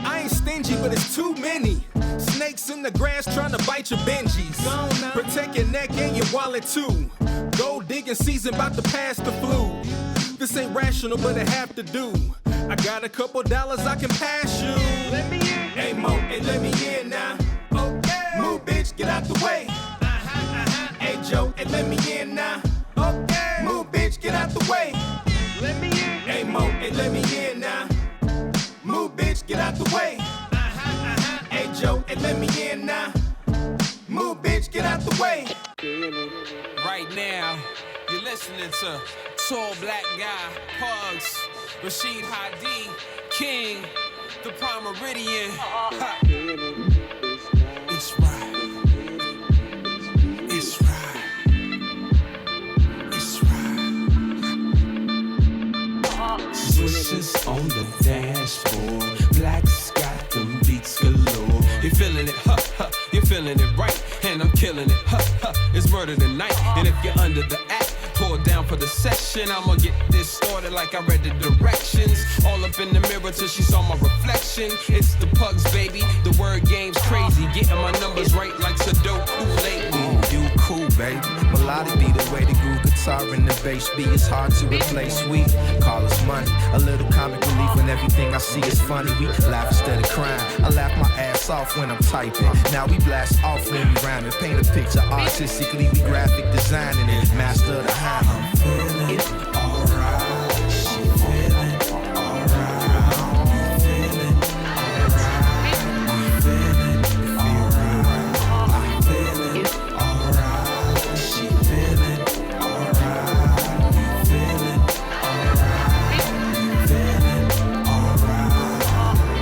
I ain't stingy, but it's too many. Snakes in the grass trying to bite your Benjis. Protect your neck and your wallet too. Gold digging season about to pass the flu. This ain't rational, but it have to do. I got a couple dollars I can pass you. Let me in. Hey Mo, hey, let me in now. Okay. Move, bitch, get out the way. Hey Joe, hey, let me in now. Okay. Move, bitch, get out the way. Let me in. Hey Mo, hey, let me in now. Move, bitch, get out the way. Hey Joe, hey, let me in now. Move, bitch, get out the way. Right now, you're listening to Tall Black Guy, Pugs, Rashid Hadi, King, the Prime Meridian. It's right. It's right. It's right. Switches on the dashboard. Black's got them beats galore. You feeling it, huh, huh. You're feeling it right. And I'm killing it, huh, huh. It's murder tonight. And if you're under the act, pour down for the session. I'ma get this started like I read the directions. All up in the mirror till she saw my reflection. It's the Pugs, baby. The word game's crazy. Getting my numbers right like Sudoku lately. You cool, baby. Melodic be the way the groove guitar and the bass beat. It's hard to replace. We call us money. A little comic relief when everything I see is funny. We laugh instead of crying. I laugh my ass off when I'm typing. Now we blast off when we rhyming. Paint a picture artistically. We graphic designing it. Master of the high. I'm feeling alright. She feeling alright. I'm feeling alright. I'm feeling alright. I'm feeling alright. She feeling alright. I'm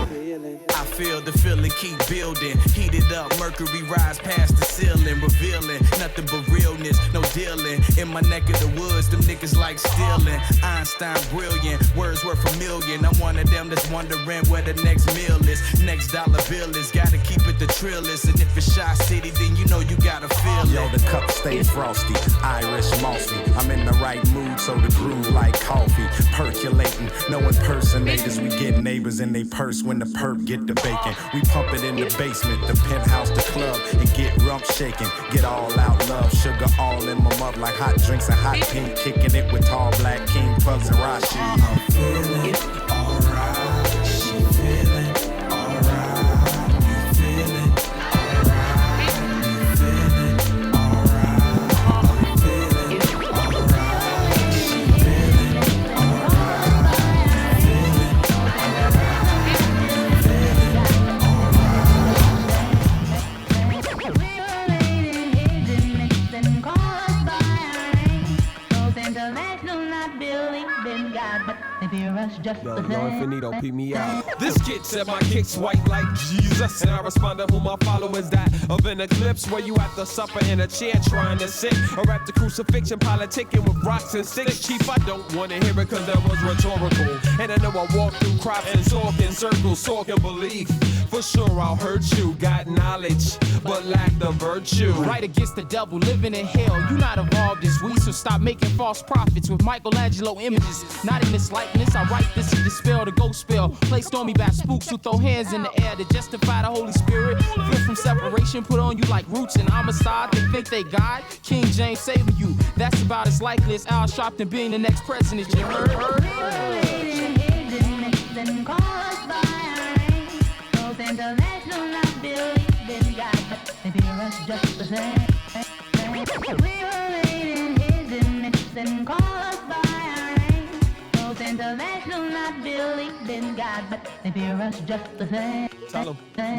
feeling alright. I feel the feeling keep building. Heated up, mercury rise past the ceiling, revealing nothing but realness, no dealing. In my neck of the woods, them niggas like stealing. Einstein brilliant, words worth a million. I'm one of them that's wondering where the next meal is. Next dollar bill is, gotta keep it the trillest. And if it's Shy City, then you know you gotta feel it. Yo, the cup stay frosty, Irish mossy. I'm in the right mood, so the groove like coffee. Percolating, no impersonators. We get neighbors in they purse when the perp get the bacon. We pump it in the basement, the penthouse, the club, and get rump shaking. Get all out love, sugar all in my mug like hot drinks and hot pink. Kicking it with Tall Black King, Pugs and Rashid. I'm feeling alright. She feeling alright. You feeling alright. You feeling alright. I'm feeling alright. She feeling alright. You feeling Yo, Infinito, peep me out. This kid said my kicks white like Jesus, and I respond to who my followers that of an eclipse where you at the supper in a chair trying to sit or at the crucifixion politicking with rocks and sticks. Chief, I don't want to hear it cause that was rhetorical, and I know I walk through crops and talk in circles, talk and believe. For sure I'll hurt you, got knowledge, but lack the virtue. Right against the devil, living in hell. You not evolved as we, so stop making false prophets with Michelangelo images. Not in this likeness, I write this to dispel the ghost spell placed on me by spooks who throw hands in the air to justify the Holy Spirit. Feel from separation, put on you like roots and homicide. They think they God, King James saving you. That's about as likely as Al Sharpton being the next president. You heard? International not believing God, but they fear us just the same. We were made in His image and call us by our name. Those international not believing God, but they fear us just the same. Tell him.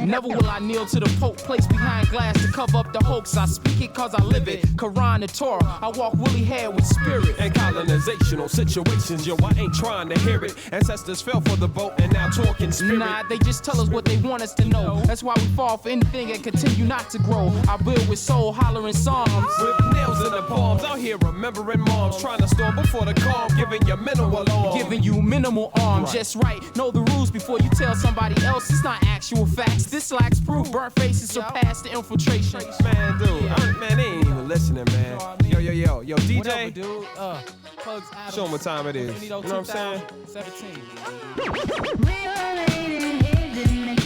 Never will I kneel to the Pope, placed behind glass to cover up the hoax. I speak it cause I live it. Quran and Torah, I walk woolly hair with spirit. And colonizational situations, yo, I ain't trying to hear it. Ancestors fell for the boat and now talking spirit. Nah, they just tell us what they want us to know. That's why we fall for anything and continue not to grow. I build with soul, hollering psalms. With nails in the palms, out here remembering moms. Trying to storm before the calm, giving you minimal alarm. Giving you minimal arms, just right. Know the rules before you tell somebody else. It's not actual facts. This lacks proof. Burnt faces surpass the infiltration. Man, dude, man, they ain't even listening, man. Yo, DJ. Whatever, dude. Pugs Atoms. Show them what time it is. You know what I'm saying? 17. We were made in His image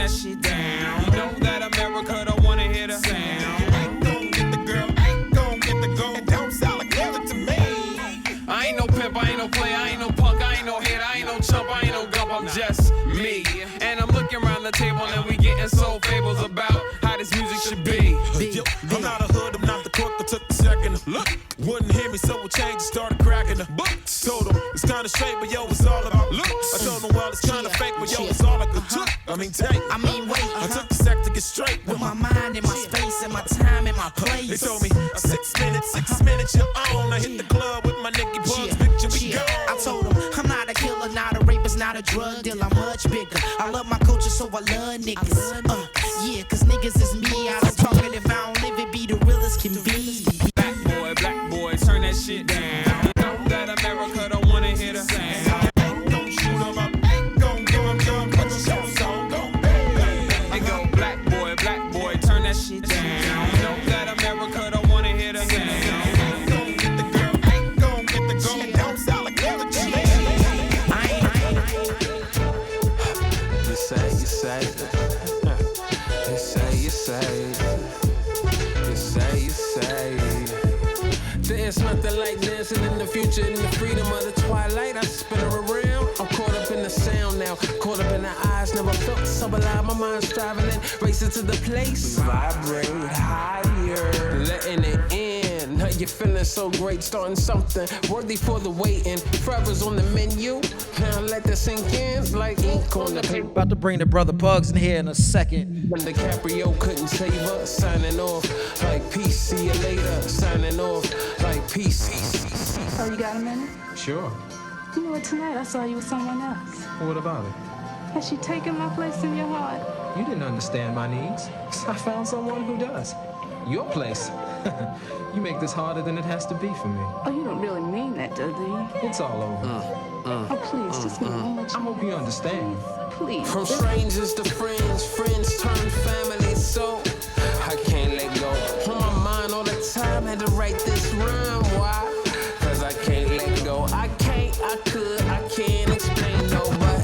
that shit down. You know that America don't wanna hear the sound. You ain't gon' get the girl, ain't gon' get the gold. It don't sound like music to me. I ain't no pimp, I ain't no player, I ain't no punk, I ain't no hater, I ain't no chump, I ain't no gump, I'm just me. And I'm looking around the table and we getting soul fables about how this music should be. Yo, I'm not a hood, I'm not the crook, I took the second to look. Wouldn't hear me, so we changed and started cracking the books. Told him it's kinda straight, but yo, it's all about looks. I told him, well, it's kinda fake, but yo, it's all I could took. I mean, take. Wait. I took the sec to get straight With my mind and my space and my time and my place. They told me 6 minutes, you're on. I hit the club with my Nicky Pugs, picture we gone. I told him I'm not a killer, not a rapist, not a drug dealer. I'm much bigger. I love my culture, so I love niggas. Yeah, cause niggas is me. I don't talk it if I don't live it. Be the realest can be. Black boy, turn that shit down. You know that America don't wanna hear the sound. Ain't gon' shoot 'em up, ain't gon' give 'em young, but your song gon' be. It go black boy, turn that shit down. You know that America don't wanna hear the sound. Ain't gon' get the girl, ain't gon' get the gold. It don't sound like music to me. You say. There's nothing like dancing in the future, in the freedom of the twilight. I spin her around. I'm caught up in the sound now, caught up in the eyes. Never felt so alive. My mind's traveling, racing to the place. Vibrate higher, letting it in. You're feeling so great, starting something worthy for the waiting. Forever's on the menu. Now let that sink in, like ink on the paper. About to bring the brother Pugs in here in a second. When DiCaprio couldn't save us, signing off like peace. See you later, signing off like peace. Oh, you got a minute? Sure. You know what, tonight I saw you with someone else. What about it? Has she taken my place in your heart? You didn't understand my needs. I found someone who does. Your place. You make this harder than it has to be for me. Oh, you don't really mean that, do you? It's all over. Oh, please, just a moment. I hope you understand. Please. From strangers to friends, friends turn family, so I can't let go. On my mind all the time, had to write this rhyme. Why? Cause I can't let go. I can't explain no, but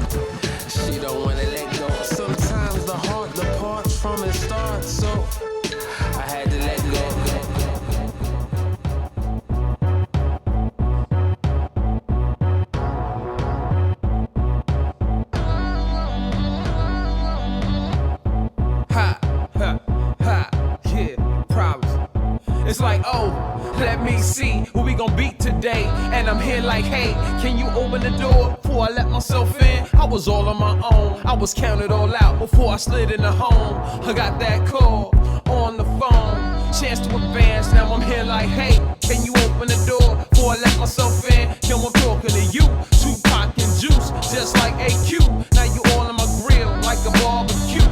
she don't wanna let go. Sometimes the heart departs from its start, so I had to let go. It's like, oh, let me see who we gon' beat today. And I'm here like, hey, can you open the door before I let myself in? I was all on my own, I was counted all out before I slid in the home. I got that call on the phone, chance to advance, now I'm here like, hey, can you open the door before I let myself in? Yo, I'm talking to you, Tupac and Juice, just like AQ. Now you all on my grill like a barbecue.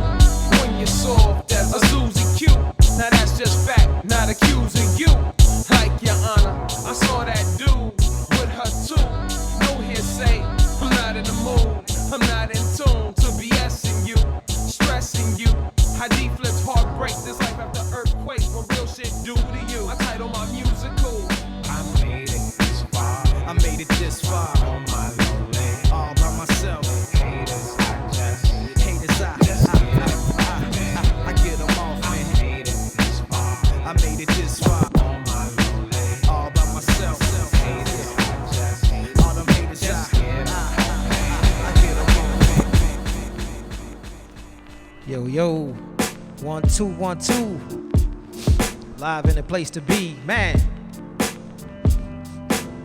When you're soft as a Susie Q. Now that's just fact, not accusing you. Like your honor, I saw that dude with her too. No hearsay, I'm not in the mood. I'm not in tune to BSing you, stressing you. How deep flips heartbreak, this life after earthquake. What real shit do to you? I title my musical. I made it this far. I made it this far. On my lonely. All by myself. Haters, I just get them off, man. I made it this far. on my lonely. All by myself. Haters, I just All them haters, I get them off, man. Yo, 1 2 1 2. Live in the place to be, man.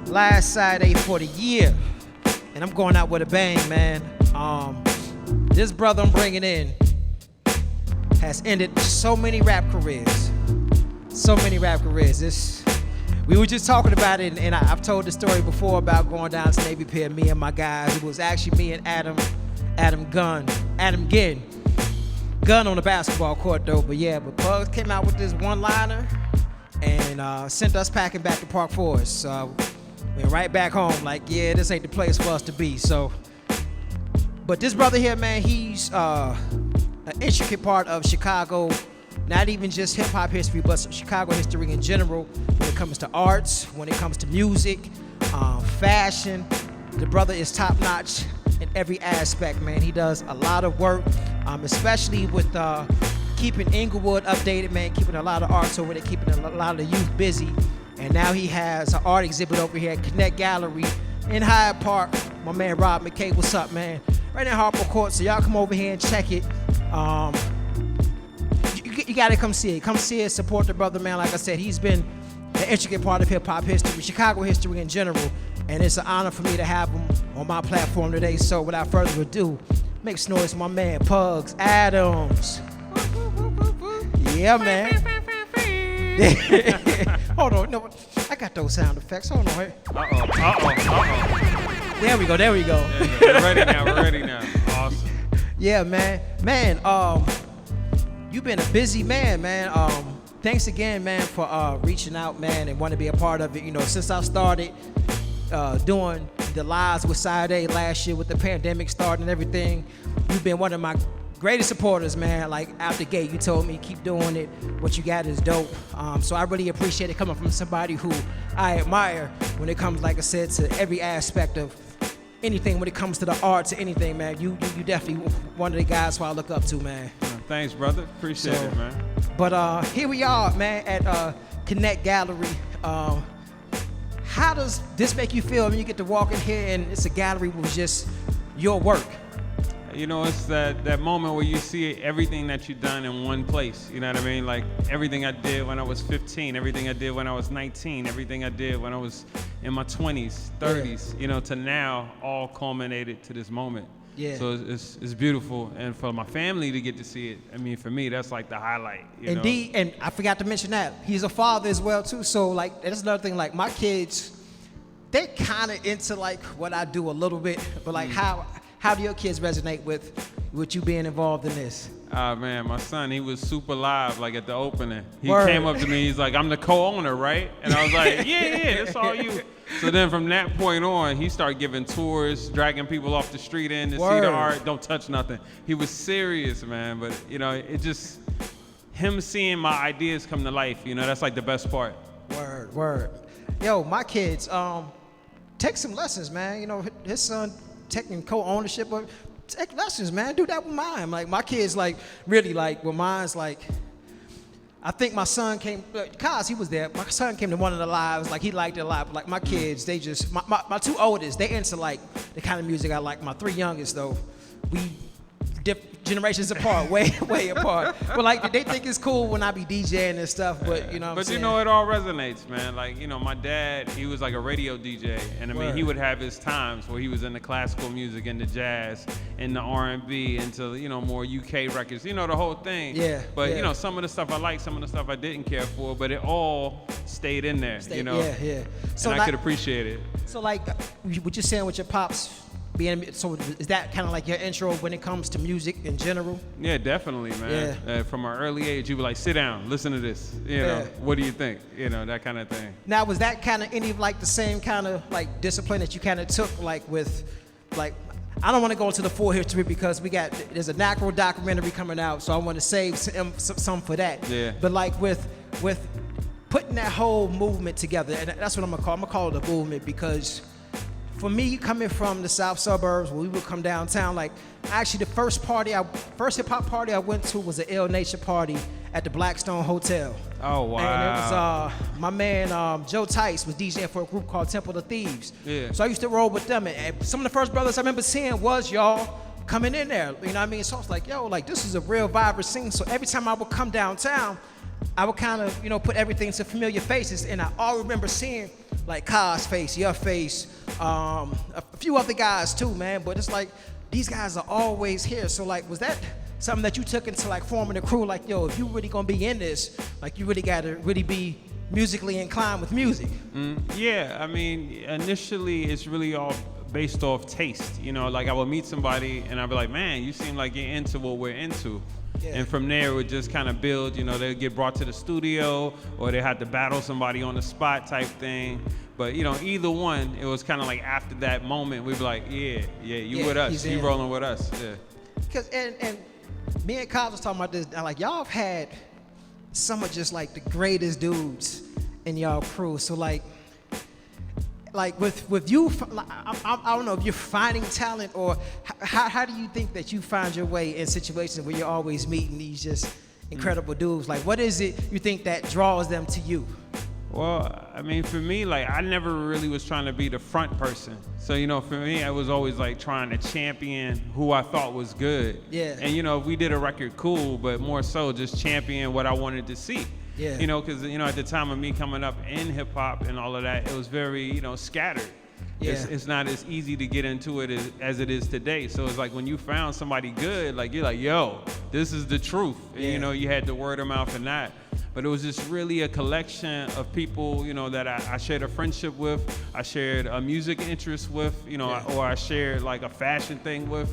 Last Saturday for the year, and I'm going out with a bang, man. This brother I'm bringing in has ended so many rap careers. We were just talking about it, and I've told the story before about going down to Navy Pier, me and my guys. It was actually me and Adam Ginn on the basketball court though. But Pugs came out with this one-liner and sent us packing back to Park Forest. So went right back home like, yeah, this ain't the place for us to be. So, but this brother here, man, he's an intricate part of Chicago. Not even just hip-hop history, but Chicago history in general when it comes to arts, when it comes to music, fashion. The brother is top-notch in every aspect, man. He does a lot of work especially with keeping Inglewood updated, man, keeping a lot of arts over there, keeping a lot of the youth busy. And now he has an art exhibit over here at Connect Gallery in Hyde Park. My man Rob McKay, what's up, man? Right in Harper Court, so y'all come over here and check it. You gotta come see it. Come see it, support the brother, man. Like I said, he's been an intricate part of hip-hop history, Chicago history in general, and it's an honor for me to have him on my platform today. So without further ado, make some noise for my man, Pugs Atoms. Yeah, man. Hold on, no, I got those sound effects. Hold on. There we go. Yeah, we're ready now. Awesome. Yeah, man. You've been a busy man. Thanks again, man, for reaching out, man, and wanting to be a part of it. You know, since I started doing the lives with Side A last year with the pandemic starting and everything, you've been one of my greatest supporters, man. Like, out the gate, you told me keep doing it. What you got is dope. So I really appreciate it coming from somebody who I admire when it comes, like I said, to every aspect of anything. When it comes to the arts or anything, man, you definitely one of the guys who I look up to, man. Thanks, brother. Appreciate it, man. But here we are, man, at Connect Gallery. How does this make you feel when you get to walk in here and it's a gallery with just your work? You know, it's that moment where you see everything that you've done in one place. You know what I mean? Like everything I did when I was 15, everything I did when I was 19, everything I did when I was in my 20s, 30s, you know, to now, all culminated to this moment. Yeah. So it's beautiful, and for my family to get to see it, I mean, for me, that's like the highlight. Indeed, and I forgot to mention that he's a father as well too. So like, that's another thing. Like my kids, they're kind of into like what I do a little bit, but like how do your kids resonate with you being involved in this? Man, my son, he was super live, like at the opening. He Word. came up to me, he's like, I'm the co-owner, right? And I was like, yeah, that's all you. So then from that point on, he started giving tours, dragging people off the street in to see the art, don't touch nothing. He was serious, man, but you know, it just, him seeing my ideas come to life, you know, that's like the best part. Word. Yo, my kids, take some lessons, man. You know, his son taking co-ownership, but take lessons, man. Do that with mine. Like my kids, like really, like with mine's like. I think my son came, Kaz, he was there. My son came to one of the lives, like he liked it a lot. But like my kids, they just, my two oldest, they into like the kind of music I like. My three youngest though, we generations apart, way apart. But like they think it's cool when I be DJing and stuff, but you know what I'm But saying? you know, it all resonates, man. Like, you know, my dad, he was like a radio DJ, and I mean, he would have his times where he was in the classical music and the jazz and the R&B into, you know, more UK records, you know, the whole thing. Yeah. But you know, some of the stuff I liked, some of the stuff I didn't care for, but it all stayed in there, you know. Yeah. So and like, I could appreciate it. So like, what you're saying with your pops being, so is that kind of like your intro when it comes to music in general? Yeah, definitely, man. Yeah. From an early age, you were like, sit down, listen to this. You know, what do you think? You know, that kind of thing. Now, was that kind of any of like the same kind of like discipline that you kind of took like with, like, I don't want to go into the full history because there's a Necro documentary coming out, so I want to save some for that. Yeah. But like with putting that whole movement together, and that's what I'm gonna call it a movement, because for me, coming from the south suburbs, where we would come downtown, like actually the first hip hop party I went to was an Ill Nature party at the Blackstone Hotel. Oh, wow. And it was my man Joe Tice was DJing for a group called Temple of Thieves. Yeah. So I used to roll with them, and some of the first brothers I remember seeing was y'all coming in there. You know what I mean? So I was like, yo, like this is a real vibrant scene. So every time I would come downtown, I would kind of, you know, put everything to familiar faces, and I all remember seeing like Kai's face, your face, a few other guys too, man. But it's like these guys are always here. So like, was that something that you took into like forming the crew? Like, yo, if you really gonna be in this, like you really gotta really be musically inclined with music. Yeah, I mean, initially it's really all based off taste. You know, like I would meet somebody and I'd be like, man, you seem like you're into what we're into. Yeah. And from there, it would just kind of build, you know, they'd get brought to the studio or they had to battle somebody on the spot type thing. But, you know, either one, it was kind of like after that moment, we'd be like, you with us, you rolling with us. Yeah. Because, and me and Kyle was talking about this, and like, y'all have had some of just like the greatest dudes in y'all crew. So like, like with you, like, I don't know if you're finding talent or how do you think that you find your way in situations where you're always meeting these just incredible dudes? Like, what is it you think that draws them to you? Well, I mean, for me, like, I never really was trying to be the front person. So, you know, for me, I was always like trying to champion who I thought was good. Yeah. And, you know, if we did a record, cool, but more so just champion what I wanted to see. Yeah. You know, because, you know, at the time of me coming up in hip hop and all of that, it was very, you know, scattered. Yeah. It's not as easy to get into it as it is today. So it's like when you found somebody good, like, you're like, yo, this is the truth. And, you know, you had the word of mouth and that. But it was just really a collection of people, you know, that I shared a friendship with, I shared a music interest with, you know, or I shared like a fashion thing with,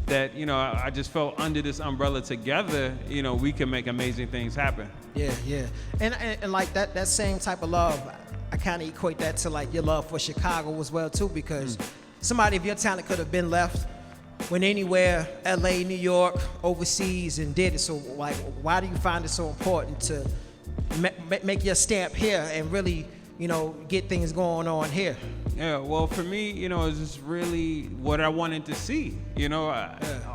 that, you know, I just felt under this umbrella together, you know, we can make amazing things happen. Yeah, yeah. And like that same type of love, I kind of equate that to like your love for Chicago as well too, because somebody of your talent could have been left, went anywhere, LA, New York, overseas, and did it. So like, why do you find it so important to make your stamp here and really, you know, get things going on here? Yeah, well, for me, you know, it's just really what I wanted to see. You know,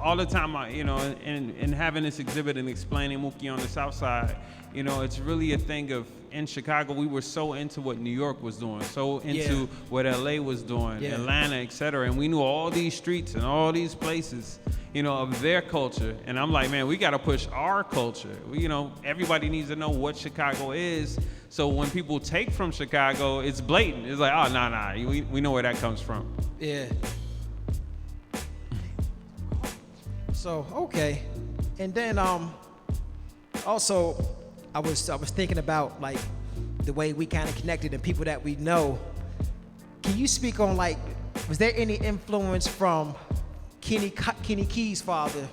all the time, you know, in having this exhibit and explaining Mookie on the SouthSide, you know, it's really a thing of, in Chicago, we were so into what New York was doing, so into what LA was doing, Atlanta, et cetera. And we knew all these streets and all these places, you know, of their culture. And I'm like, man, we got to push our culture. You know, everybody needs to know what Chicago is. So when people take from Chicago, it's blatant. It's like, oh, nah, we know where that comes from. Yeah. So, okay. And then also, I was thinking about like the way we kind of connected and people that we know. Can you speak on like, was there any influence from Kenny Key's father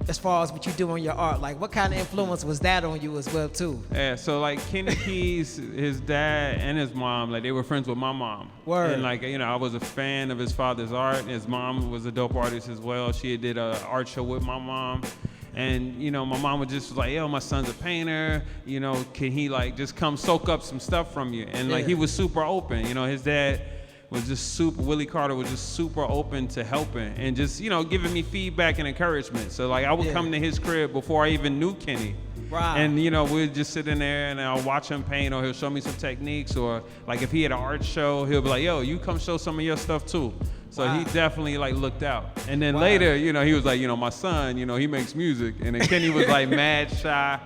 as far as what you do on your art? Like, what kind of influence was that on you as well too? Yeah, so like Kenny Keys, his dad and his mom, like they were friends with my mom. Word. And like, you know, I was a fan of his father's art. His mom was a dope artist as well. She did an art show with my mom. And, you know, my mom was just like, yo, my son's a painter, you know, can he like just come soak up some stuff from you? And like, he was super open. You know, his dad was just super, Willie Carter was just super open to helping and just, you know, giving me feedback and encouragement. So like I would come to his crib before I even knew Kenny. Right. And, you know, we'd just sit in there and I'll watch him paint, or he'll show me some techniques, or like if he had an art show, he'll be like, yo, you come show some of your stuff too. So he definitely like looked out. And then later, you know, he was like, you know, my son, you know, he makes music. And then Kenny was like mad shy.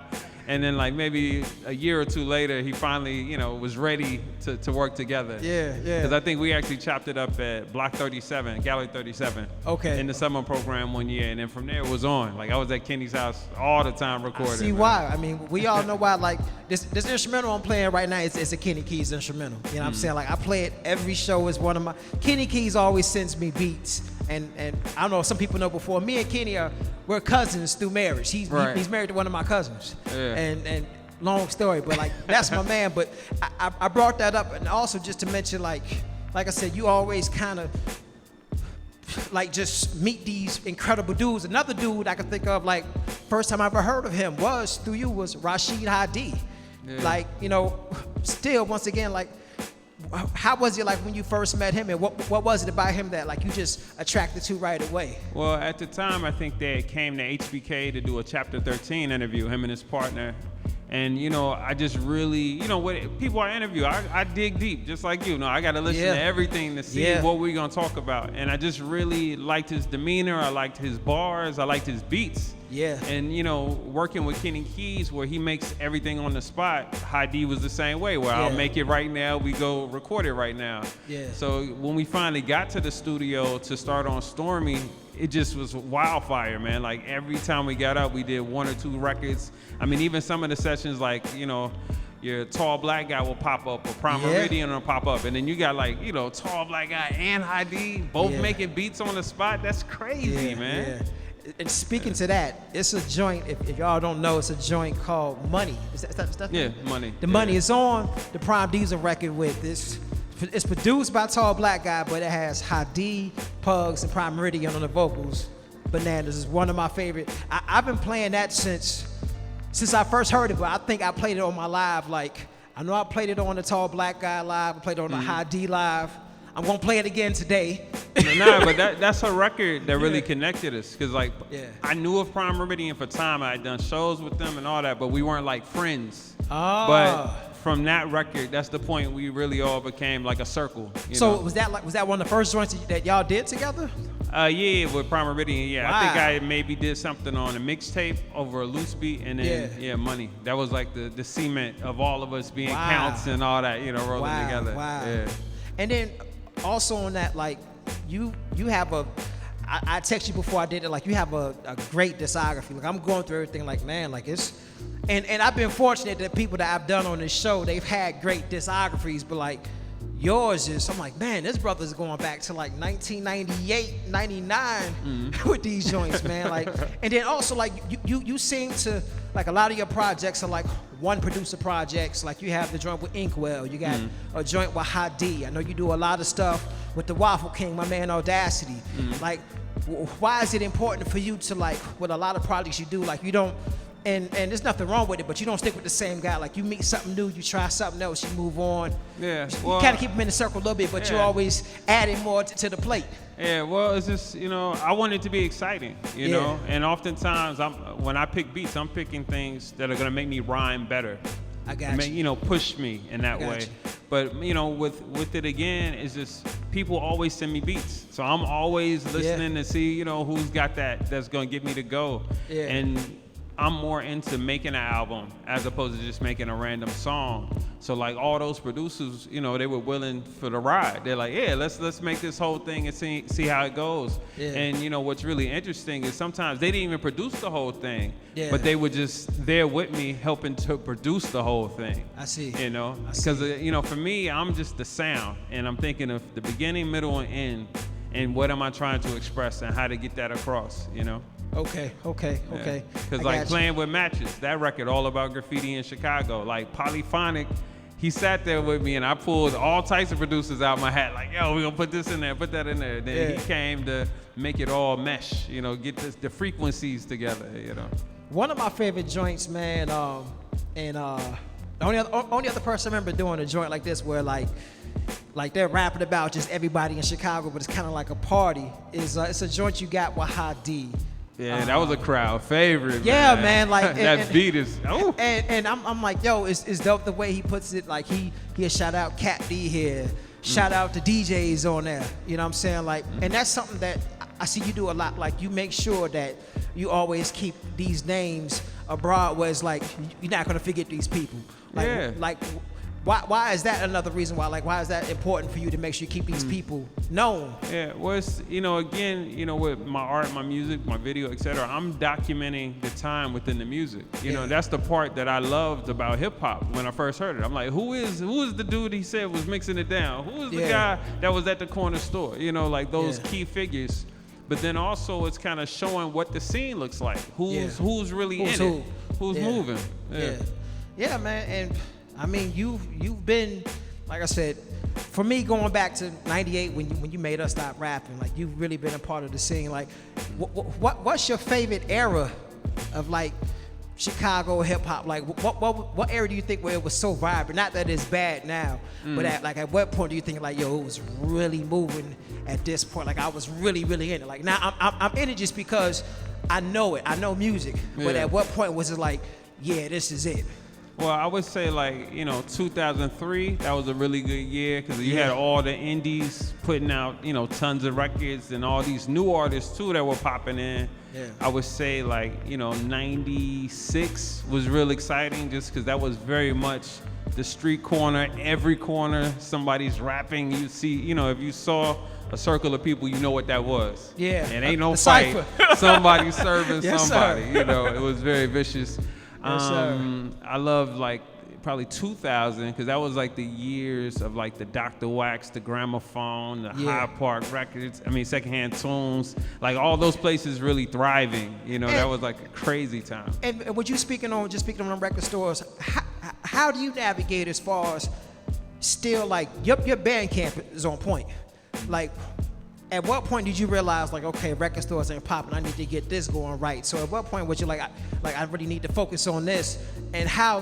And then like maybe a year or two later, he finally, you know, was ready to work together. Yeah. Because I think we actually chopped it up at Block 37, Gallery 37. Okay. In the summer program one year. And then from there it was on. Like I was at Kenny's house all the time recording. See why? I mean, we all know why. Like this instrumental I'm playing right now, it's a Kenny Keys instrumental. You know what I'm saying? Like I play it every show. Is one of my Kenny Keys always sends me beats. And I don't know, some people know before, me and Kenny we're cousins through marriage. He's married to one of my cousins. Yeah. And long story, but like that's my man. But I brought that up, and also just to mention, like I said, you always kind of like just meet these incredible dudes. Another dude I can think of, like first time I ever heard of him was through you, was Rashid Hadi. Yeah. Like, you know, still once again, like, how was it like when you first met him, and what was it about him that like you just attracted to right away? Well, at the time, I think they came to HBK to do a Chapter 13 interview, him and his partner. And, you know, I just really, you know, what people I interview, I dig deep, just like you. No, I got to listen to everything to see what we're going to talk about. And I just really liked his demeanor. I liked his bars. I liked his beats. Yeah. And, you know, working with Kenny Keys, where he makes everything on the spot, Hadi was the same way, where I'll make it right now, we go record it right now. Yeah. So when we finally got to the studio to start on Stormy, it just was wildfire, man. Like every time we got up, we did 1 or 2 records. I mean, even some of the sessions, like, you know, your Tall Black Guy will pop up, or Prime Meridian will pop up. And then you got like, you know, Tall Black Guy and Hadi both making beats on the spot. That's crazy, man. Yeah. And speaking to that, it's a joint, if y'all don't know, it's a joint called Money. Is that yeah, Money. The Money is on the Prime Diesel record with this. It's produced by Tall Black Guy, but it has Hadi, Pugs, and Prime Meridian on the vocals. Bananas is one of my favorite. I've been playing that since I first heard it, but I think I played it on my live. Like, I know I played it on the Tall Black Guy live. I played it on the Hadi live. I'm gonna play it again today. Nah, but that's a record that really connected us. Cause like, Yeah. I knew of Prime Meridian for time. I had done shows with them and all that, but we weren't like friends. Oh. But from that record, that's the point we really all became like a circle. You So know? was that one of the first joints that y'all did together? Yeah, with Prime Meridian, yeah. Wow. I think I maybe did something on a mixtape over a loose beat, and then Money. That was like the cement of all of us being counts and all that, you know, rolling together. Wow. Yeah. And then also on that, like you have I text you before I did it, like you have a great discography. Like I'm going through everything, like man, like it's, and I've been fortunate that people that I've done on this show, they've had great discographies, but like yours is, I'm like, man, this brother's going back to like 1998, 99 with these joints, man. Like, and then also like you seem to, like a lot of your projects are like one producer projects. Like you have the joint with Inkwell, you got a joint with Hadi. I know you do a lot of stuff with the Waffle King, my man Audacity. Like, why is it important for you to, like, with a lot of projects you do, like you don't, and there's nothing wrong with it, but you don't stick with the same guy. Like you meet something new, you try something else, you move on. Yeah. You Well, kind of keep them in the circle a little bit, but you're always adding more to the plate. Yeah, well, it's just, you know, I want it to be exciting, you know? And oftentimes, when I pick beats, I'm picking things that are going to make me rhyme better. I got you. You know, push me in that way. you. But, you know, with it again, it's just people always send me beats. So I'm always listening to see, you know, who's got that's going to get me to go. Yeah. And I'm more into making an album as opposed to just making a random song. So like all those producers, you know, they were willing for the ride. They're like, yeah, let's make this whole thing and see how it goes. Yeah. And you know what's really interesting is sometimes they didn't even produce the whole thing, Yeah. but they were just there with me helping to produce the whole thing. I see. You know, I see. because you know, for me, I'm just the sound, and I'm thinking of the beginning, middle, and end, and what am I trying to express and how to get that across. You know. Okay. Because I like got Playing with Matches, that record all about graffiti in Chicago. Like Polyphonic, he sat there with me and I pulled all types of producers out my hat. Like, yo, we're gonna put this in there, put that in there. Then he came to make it all mesh, you know, get the frequencies together, you know. One of my favorite joints, man, and the only other person I remember doing a joint like this where like they're rapping about just everybody in Chicago, but it's kind of like a party, is it's a joint you got with Hadi. Yeah, that was a crowd favorite. Yeah, man, like that beat is. Oh. And I'm like, yo, it's dope the way he puts it. Like he shout out Cat D here, shout out the DJs on there. You know what I'm saying? Like, and that's something that I see you do a lot. Like you make sure that you always keep these names abroad, where it's like you're not gonna forget these people. Like, like. Why is that another reason why? Like, why is that important for you to make sure you keep these people known? Yeah, well, it's, you know, again, you know, with my art, my music, my video, etc., I'm documenting the time within the music. You know, that's the part that I loved about hip hop when I first heard it. I'm like, who is the dude he said was mixing it down? Who is the guy that was at the corner store? You know, like those key figures. But then also it's kind of showing what the scene looks like. Who's really in it? Who's moving? Yeah, man, and. I mean, you've been, like I said, for me going back to '98 when you made us stop rapping, like you've really been a part of the scene. Like, what's your favorite era of like Chicago hip hop? Like, what era do you think where it was so vibrant? Not that it's bad now, but at what point do you think like, yo, it was really moving at this point? Like I was really in it. Like now I'm in it just because I know it. I know music. But at what point was it like, yeah, this is it? Well, I would say like, you know, 2003, that was a really good year because you had all the indies putting out, you know, tons of records and all these new artists too that were popping in. Yeah. I would say like, you know, 96 was real exciting just because that was very much the street corner. Every corner, somebody's rapping. You see, you know, if you saw a circle of people, you know what that was. Yeah. And ain't no fight. Somebody serving somebody. Sir. You know, it was very vicious. Yes, sir. I love like probably 2000 because that was like the years of like the Dr. Wax, the Gramophone, the High Park Records. I mean, Secondhand Tunes, like all those places really thriving. You know, that was like a crazy time. And what you speaking on the record stores, how do you navigate as far as still like your Bandcamp is on point, like. at what point did you realize, like, okay, record stores ain't popping, I need to get this going right? So at what point was you like, I really need to focus on this? And how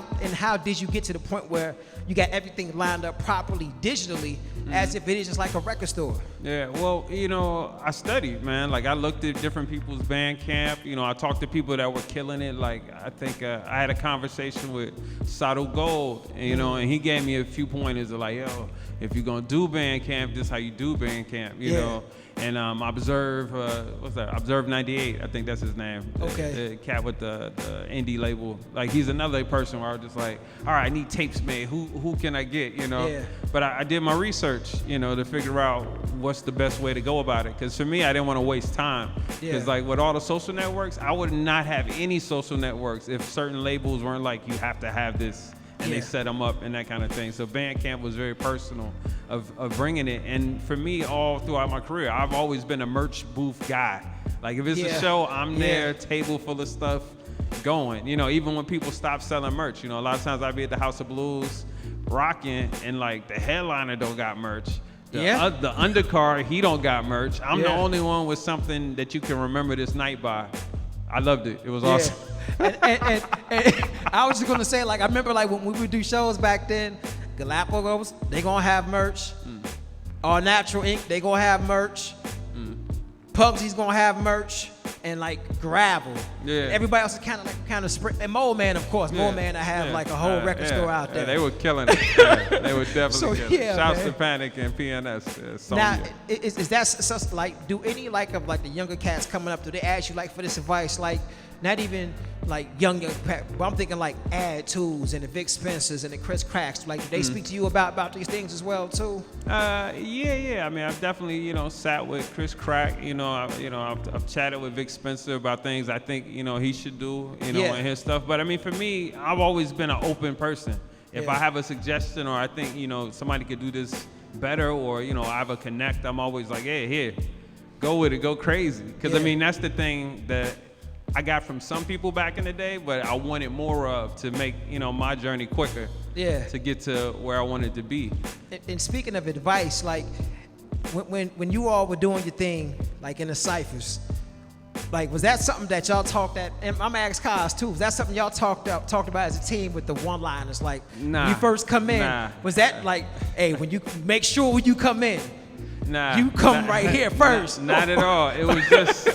did you get to the point where you got everything lined up properly digitally, as if it is just like a record store? Yeah, well, you know, I studied, man. Like, I looked at different people's Bandcamp. You know, I talked to people that were killing it. Like, I think I had a conversation with Saddle Gold, and, you know, and he gave me a few pointers of like, yo, if you're gonna do Bandcamp, this is how you do Bandcamp, you know. And Observe, what's that? Observe 98, I think that's his name. Okay. The cat with the indie label. Like, he's another person where I was just like, all right, I need tapes made. Who can I get, you know? Yeah. But I did my research, you know, to figure out what's the best way to go about it. Because for me, I didn't want to waste time. Because like with all the social networks, I would not have any social networks if certain labels weren't like, you have to have this. And they set them up and that kind of thing. So Bandcamp was very personal of bringing it. And for me, all throughout my career, I've always been a merch booth guy. Like if it's a show, I'm there, table full of stuff going. You know, even when people stop selling merch, you know, a lot of times I'd be at the House of Blues rocking and like the headliner don't got merch. The undercard, he don't got merch. I'm the only one with something that you can remember this night by. I loved it. It was awesome. and I was just gonna say, like, I remember like when we would do shows back then, Galapagos, they gonna have merch. All Natural Ink, they gonna have merch. Pugs, he's gonna have merch. And like Gravel. Everybody else is kind of spread. And Mole Man, of course. Mole Man, I have like a whole record store out there. They were killing it. They were definitely killing it. Shouts to Panic and PNS. Now, is that like, do any like of like the younger cats coming up, do they ask you like for this advice? Like, not even like young, but I'm thinking like Ad Tools and the Vic Spencers and the Chris Cracks. Like, do they speak to you about these things as well too? Yeah. I mean, I've definitely, you know, sat with Chris Crack. I've chatted with Vic Spencer about things I think, you know, he should do, you know, and his stuff. But I mean, for me, I've always been an open person. If I have a suggestion or I think, you know, somebody could do this better, or, you know, I have a connect, I'm always like, hey, here, go with it, go crazy. Because I mean, that's the thing that I got from some people back in the day, but I wanted more of to make, you know, my journey quicker. To get to where I wanted to be. And speaking of advice, like when you all were doing your thing, like in the ciphers, like was that something that y'all talked at? And I'm gonna ask Kaz too. Was that something y'all talked about as a team with the one-liners? Like when you first come in, was that like, hey, when you make sure when you come in, you come right here first? Not at all. It was just,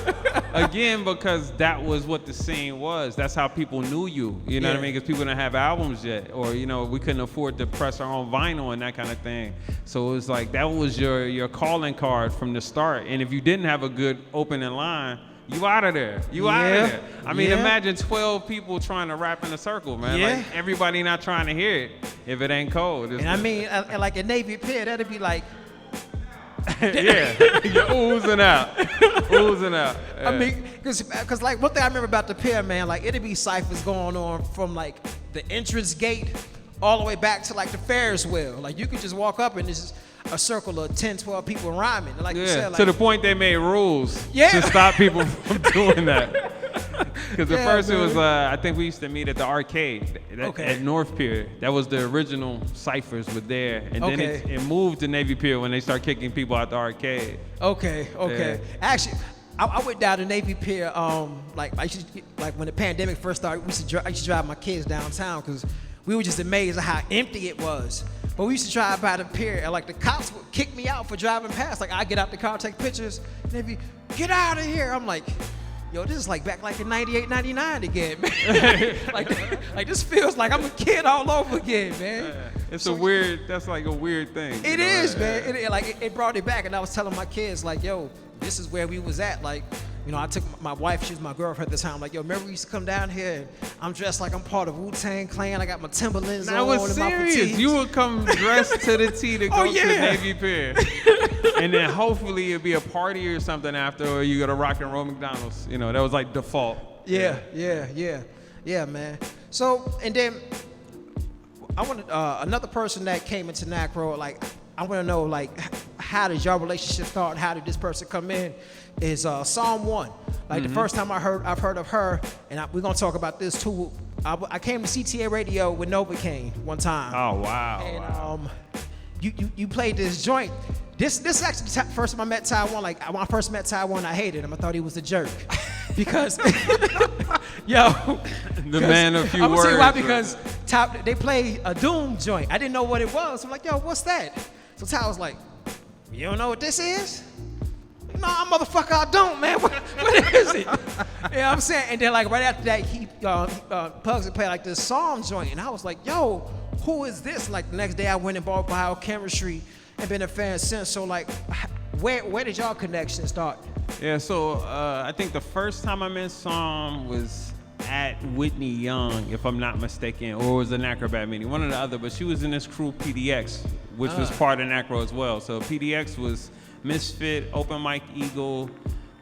again, because that was what the scene was. That's how people knew you. You know what I mean? Because people didn't have albums yet, or, you know, we couldn't afford to press our own vinyl and that kind of thing. So it was like, that was your calling card from the start. And if you didn't have a good opening line, you out of there. I mean, imagine 12 people trying to rap in a circle, man. Like, everybody not trying to hear it if it ain't cold. And I mean, like a Navy Pier, that'd be like, you're oozing out. I mean, cause like one thing I remember about the Pier, man, like it'd be ciphers going on from like the entrance gate all the way back to like the Ferris wheel. Like you could just walk up and there's a circle of 10, 12 people rhyming. And like you said, like, to the point they made rules to stop people from doing that. Because at first it was, I think we used to meet at the arcade at North Pier. That was the original ciphers were there. And then it moved to Navy Pier when they started kicking people out the arcade. Okay. Actually, I went down to Navy Pier, like when the pandemic first started, I used to drive my kids downtown because we were just amazed at how empty it was. But we used to drive by the pier, and like the cops would kick me out for driving past. Like I get out the car, take pictures, and they'd be, get out of here. I'm like, yo, this is like back like in 98, 99 again, man. like this feels like I'm a kid all over again, man. That's a weird thing. It is, man. It brought it back, and I was telling my kids, like, yo, this is where we was at. Like, you know, I took my wife, she was my girlfriend at the time. Like, yo, remember we used to come down here and I'm dressed like I'm part of Wu-Tang Clan. I got my Timberlands on and my fatigues. You would come dressed to the T to go to the Navy Pier. And then hopefully it'd be a party or something after, or you go to Rock and Roll McDonald's. You know, that was like default. Yeah, man. So, and then I wanted another person that came into NACRO, like, I want to know, like, how did your relationship start? How did this person come in? Is Psalm 1. Like, the first time I've heard of her, and we're going to talk about this too. I came to CTA Radio with Novocaine one time. Oh, wow. And you played this joint. This is actually the first time I met Taiwan. Like when I first met Taiwan, I hated him. I thought he was a jerk because, yo, The man of few I'm gonna tell you words. why, because they play a Doom joint. I didn't know what it was. I'm like, yo, what's that? So Ty was like, you don't know what this is? No, motherfucker, I don't, man. What is it? You know what I'm saying? And then like right after that, Pugs would play like this song joint, and I was like, yo, who is this? Like the next day, I went and bought biochemistry and been a fan since. So like, where did y'all connection start? Yeah, so I think the first time I met Psalm was at Whitney Young, if I'm not mistaken, or it was an Acrobat meeting, one or the other, but she was in this crew PDX, which was part of Acro as well. So PDX was Misfit, Open Mike Eagle,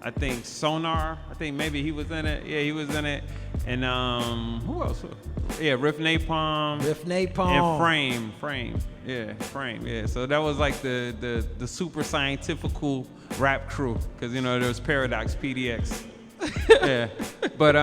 I think Sonar, I think maybe he was in it. Yeah, he was in it. And who else? Yeah, Riff Napalm. And Frame. Yeah. So that was like the super scientifical rap crew, because there was Paradox, PDX. Yeah, but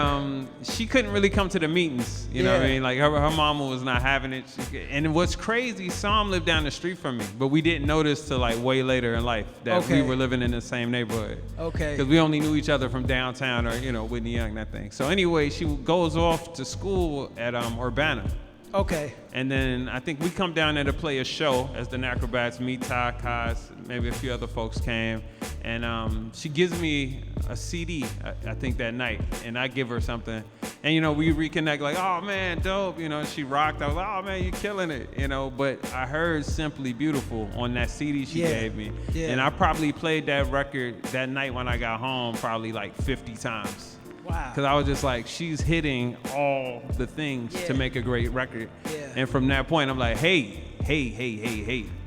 she couldn't really come to the meetings. You know what I mean? Like her mama was not having it. And what's crazy, Sam lived down the street from me, but we didn't notice till like way later in life that we were living in the same neighborhood. Okay. Because we only knew each other from downtown or Whitney Young, that thing. So anyway, she goes off to school at Urbana. Okay. And then I think we come down there to play a show as the Acrobats, me, Ty, Kaz, maybe a few other folks came. And she gives me a CD, I think that night, and I give her something. And, we reconnect like, oh man, dope. She rocked. I was like, oh man, you're killing it. But I heard Simply Beautiful on that CD she gave me. Yeah. And I probably played that record that night when I got home probably like 50 times. Wow. Because I was just like, she's hitting all the things to make a great record. Yeah. And from that point, I'm like, hey,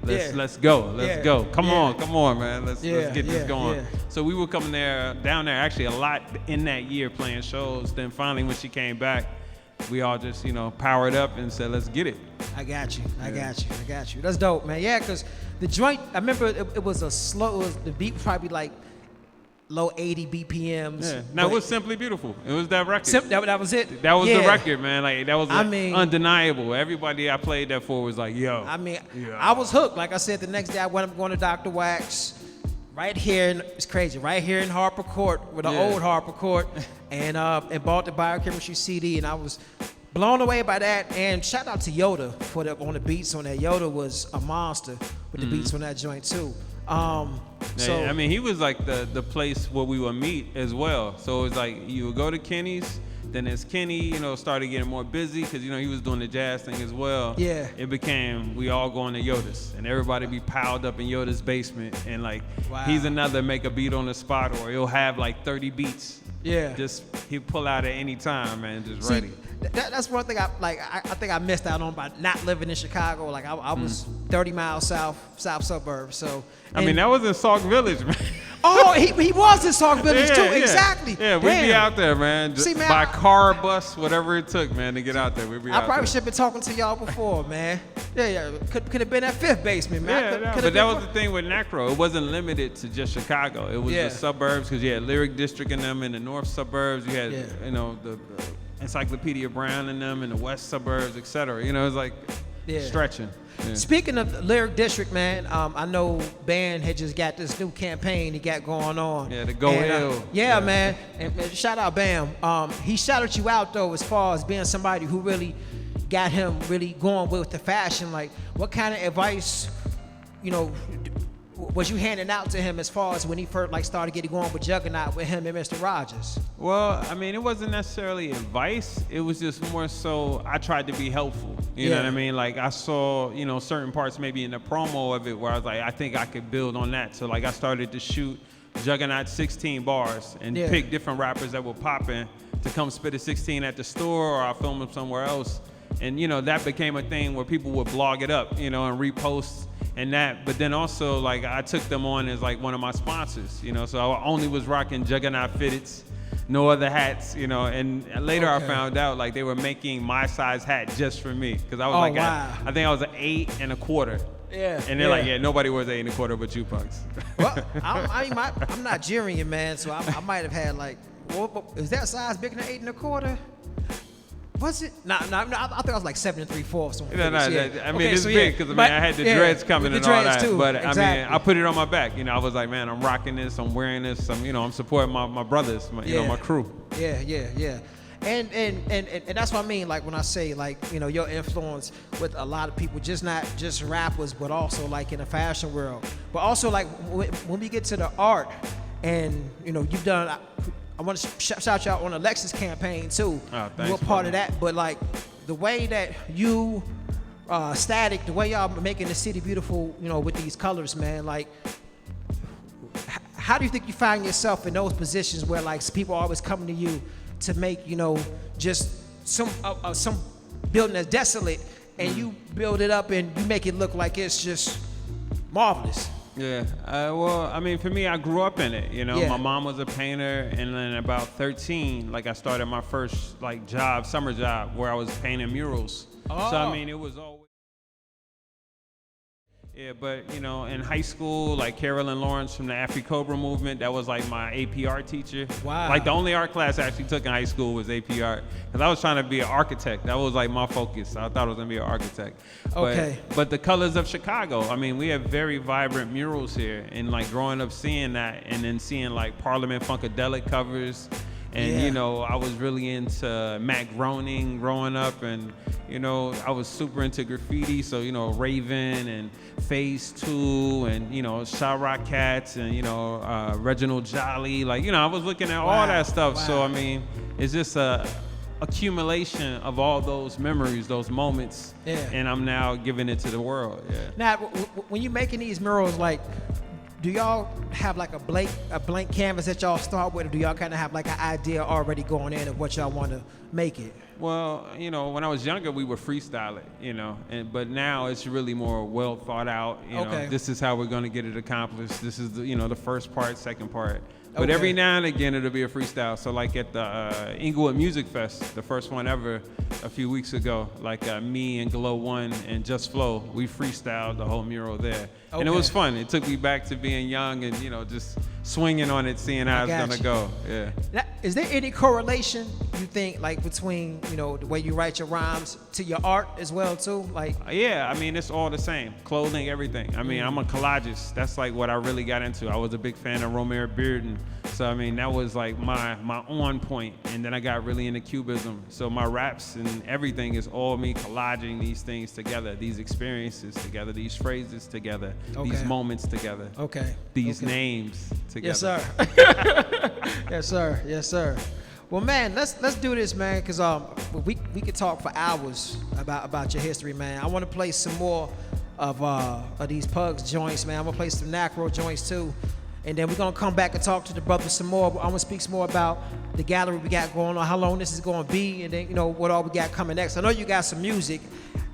let's go. Come on, man. Let's get this going. Yeah. So we were coming down there actually a lot in that year playing shows. Then finally, when she came back, we all just, powered up and said, let's get it. I got you. That's dope, man. Yeah, because the joint, I remember it was the beat probably like low 80 BPMs. Yeah. Now it was Simply Beautiful. It was that record. That was it. That was the record, man. Like that was undeniable. Everybody I played that for was like, yo. I was hooked. Like I said, the next day I went up going to Dr. Wax. Right here, it's crazy. Right here in Harper Court, with the old Harper Court, and bought the biochemistry CD, and I was blown away by that. And shout out to Yoda on the beats on that. Yoda was a monster with the beats on that joint too. So he was like the place where we would meet as well. So it was like you would go to Kenny's, then as Kenny, started getting more busy because he was doing the jazz thing as well. Yeah. It became we all going to Yoda's, and everybody be piled up in Yoda's basement, and like he's another make a beat on the spot, or he'll have like 30 beats. Yeah. Just he'll pull out at any time, man, just ready. That's one thing I think I missed out on by not living in Chicago. Like I was 30 miles south suburbs. So that was in Sauk Village, man. Oh, he was in Sauk Village too. Yeah. Exactly. Yeah, we'd be out there, man. By car, bus, whatever it took, man, to get out there. I probably should have been talking to y'all before, man. Yeah. Could have been at Fifth Basement, man. Yeah, but that was the thing with Nacro. It wasn't limited to just Chicago. It was the suburbs, because you had Lyric District in them in the north suburbs. You had the Encyclopedia Brown in them in the west suburbs, etc. It was like stretching. Yeah. Speaking of Lyric District, man, I know Band had just got this new campaign he got going on. Yeah, the Go Ill. Yeah, man. And shout out Bam. He shouted you out though, as far as being somebody who really got him really going with the fashion. Like, what kind of advice, was you handing out to him as far as when he first started getting going with Juggernaut with him and Mr. Rogers? Well, it wasn't necessarily advice. It was just more so I tried to be helpful. You know what I mean? Like I saw, certain parts maybe in the promo of it where I was like, I think I could build on that. So like I started to shoot Juggernaut 16 bars and pick different rappers that were popping to come spit a 16 at the store, or I'll film them somewhere else. And that became a thing where people would blog it up, and repost and that. But then also like I took them on as like one of my sponsors, so I only was rocking Juggernaut fitteds, no other hats, and later I found out like they were making my size hat just for me, because I was I think I was an 8 1/4. Yeah. And they're like, nobody wears 8 1/4 but you punks. Well, I'm Nigerian, man, so I might have had like, is that size bigger than 8 1/4? Was it? No, I think I was like 7 3/4. I mean, it's big because I had the dreads coming and all that. Too. But exactly. I mean, I put it on my back. You know, I was like, man, I'm rocking this. I'm wearing this. I'm supporting my brothers. My crew. Yeah. And that's what I mean. Like when I say like your influence with a lot of people, not just rappers, but also like in the fashion world. But also like when we get to the art, and you've done. I want to shout you out on the Lexus campaign too. Oh, thanks. You're part of that, but like the way that you, Static, the way y'all making the city beautiful, with these colors, man. Like, how do you think you find yourself in those positions where like people are always coming to you to make just some building that's desolate, and you build it up and you make it look like it's just marvelous? Yeah, well, I mean, for me, I grew up in it. Yeah. My mom was a painter, and then about 13, like I started my first like summer job, where I was painting murals. Oh. So I mean, it was always. Yeah, but in high school, like Carolyn Lawrence from the Afri-Cobra movement, that was like my AP art teacher. Wow. Like the only art class I actually took in high school was AP art, because I was trying to be an architect. That was like my focus. I thought I was gonna be an architect. Okay. But the colors of Chicago, I mean, we have very vibrant murals here, and like growing up seeing that, and then seeing like Parliament Funkadelic covers. And, I was really into Matt Groening growing up, and, I was super into graffiti. So, Raven and Phase 2 and, Shot Rock Cats and, Reginald Jolly. Like, I was looking at all that stuff. Wow. So, I mean, it's just a accumulation of all those memories, those moments. Yeah. And I'm now giving it to the world. Yeah. Now, when you're making these murals, like, do y'all have like a blank canvas that y'all start with, or do y'all kind of have like an idea already going in of what y'all want to make it? Well, when I was younger, we would freestyle it, but now it's really more well thought out. Okay. This is how we're going to get it accomplished. This is the first part, second part. But Okay. every now and again, it'll be a freestyle. So like at the Inglewood Music Fest, the first one ever a few weeks ago, like me and Glow One and Just Flow, we freestyled the whole mural there. And it Okay. was fun. It took me back to being young and, just swinging on it, seeing how it's got going to you. go. Yeah. Now, is there any correlation you think like between the way you write your rhymes to your art as well too? Like, Yeah, I mean, it's all the same. Clothing, everything. I mean, I'm a collagist. That's like what I really got into. I was a big fan of Romare Bearden. So, I mean, that was like my on point. And then I got really into Cubism. So my raps and everything is all me collaging these things together, these experiences together, these phrases together, these moments together, these names together. yes, sir. Yes, sir. Well, man, let's do this, man, because we could talk for hours about your history, man. I want to play some more of these Pugs joints, man. I'm gonna play some Nacro joints too, and then we're gonna come back and talk to the brothers some more. I'm gonna speak some more about the gallery we got going on, how long this is gonna be, and then what all we got coming next. I know you got some music.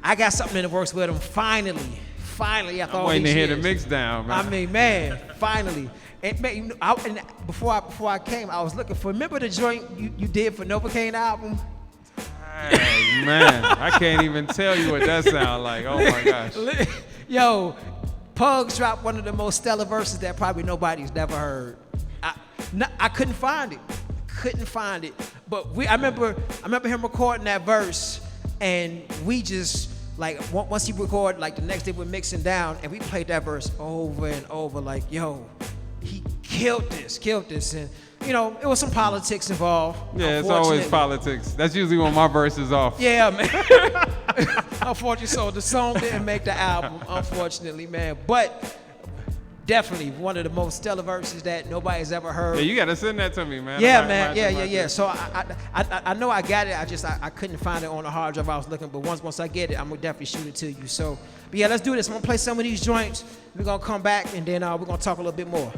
I got something in the works with them. Finally, after I'm all waiting these to hear years. the mix down, man. I mean, man, finally. And, man, and before I came, I was looking for. Remember the joint you did for Novocaine album? Hey, man, I can't even tell you what that sounds like. Oh my gosh. Yo, Pugs dropped one of the most stellar verses that probably nobody's never heard. I couldn't find it. But I remember him recording that verse, and we just like once he recorded, like the next day we're mixing down, and we played that verse over and over. Like, yo, he killed this, and it was some politics involved. Yeah, it's always politics. That's usually when my verse is off. Yeah, man. Unfortunately, so the song didn't make the album, unfortunately, man. But definitely one of the most stellar verses that nobody's ever heard. Yeah, you gotta send that to me, man. Yeah, man. Yeah. So I know I got it. I couldn't find it on the hard drive I was looking, but once I get it, I'm gonna definitely shoot it to you. So, but yeah, let's do this. I'm gonna play some of these joints. We're gonna come back and then we're gonna talk a little bit more.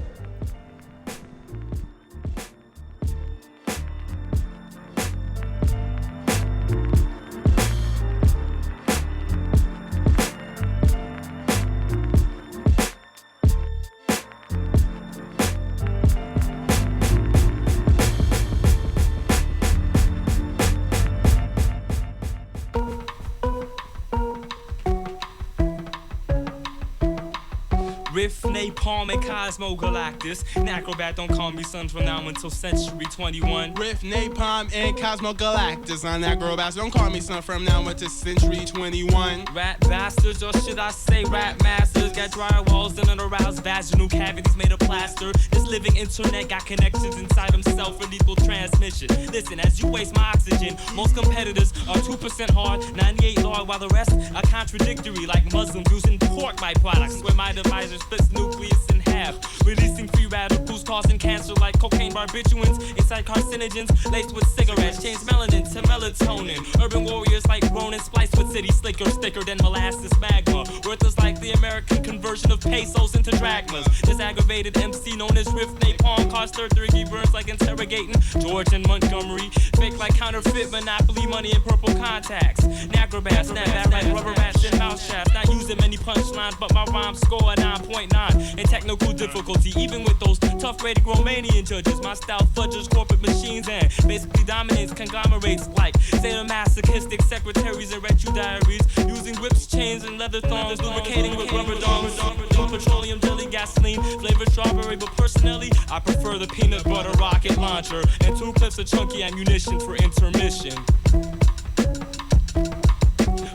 Riff, Napalm, and Cosmo Galactus. Acrobat, don't call me son from now until century 21. Riff, Napalm, and Cosmo Galactus. On Acrobats, don't call me son from now until century 21. Rat bastards, or should I say rat masters? Got drywalls and unaroused vaginal cavities made of plaster. This living internet got connections inside himself for lethal transmission. Listen, as you waste my oxygen, most competitors are 2% hard, 98 lard, while the rest are contradictory, like Muslims using pork byproducts, where my divisor splits nucleus in half, releasing free radicals, causing cancer like cocaine barbiturates, inside carcinogens laced with cigarettes, change melanin to melatonin. Urban warriors like Ronin, spliced with city slicker, thicker than molasses magma. Worthless like the American conversion of pesos into drachmas. This aggravated MC known as Riff Napalm caused third-degree burns like interrogating George and Montgomery. Fake like counterfeit monopoly money and purple contacts. Acrobats, snapbacks like rubber bats and mouse shafts. Not using many punchlines, but my rhymes score a 9.9 in technical difficulty. Even with those tough-rated Romanian judges, my style fudges corporate machines and basically dominates conglomerates like sadomasochistic secretaries and retro diaries. Using whips, chains, and leather thongs, lubricating with rubber dongs. Petroleum, jelly, gasoline, flavored strawberry, but personally, I prefer the peanut butter rocket launcher and 2 clips of chunky ammunition for intermission.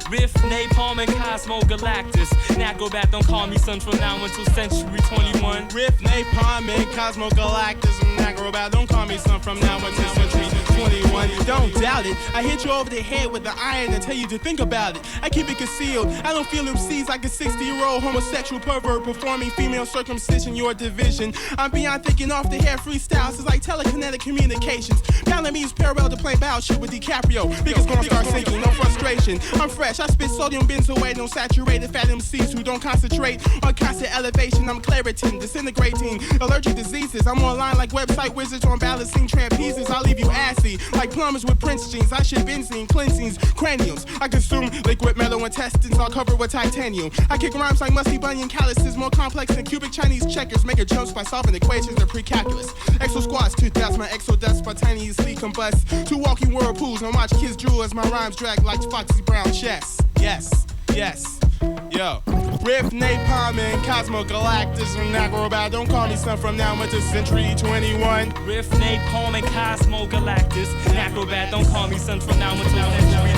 Riff, Napalm, and Cosmo Galactus. Acrobat, don't call me son from now until century 21. Riff, Napalm, and Cosmo Galactus. Acrobat, don't call me son from now until century 21. Don't doubt it. I hit you over the head with the iron and tell you to think about it. I keep it concealed. I don't feel MCs like a 60-year-old homosexual pervert performing female circumcision, your division. I'm beyond thinking off the hair freestyles. It's like telekinetic communications. Pounding me is parallel to playing battleship with DiCaprio. Biggest gonna start sinking, no frustration. I'm fresh. I spit sodium benzoate on saturated fat MCs who don't concentrate on constant elevation. I'm Claritin, disintegrating allergic diseases. I'm online like website wizards on balancing trapezes. I leave you assy like plumbers with Prince jeans. I ship benzene, cleansings, craniums. I consume liquid metal intestines all covered with titanium. I kick rhymes like musty bunion calluses, more complex than cubic Chinese checkers. Make a jumps by solving equations that pre-calculus. Exo squats, 2000, my exodust spontaneously combust. 2 walking whirlpools and watch kids drool as my rhymes drag like Foxy Brown chess. Yes, yes, yo. Riff, Napalm, and Cosmo Galactus and Acrobat. Don't call me son from now until century 21. Riff, Napalm, and Cosmo Galactus. Acrobat, don't call me son from now until century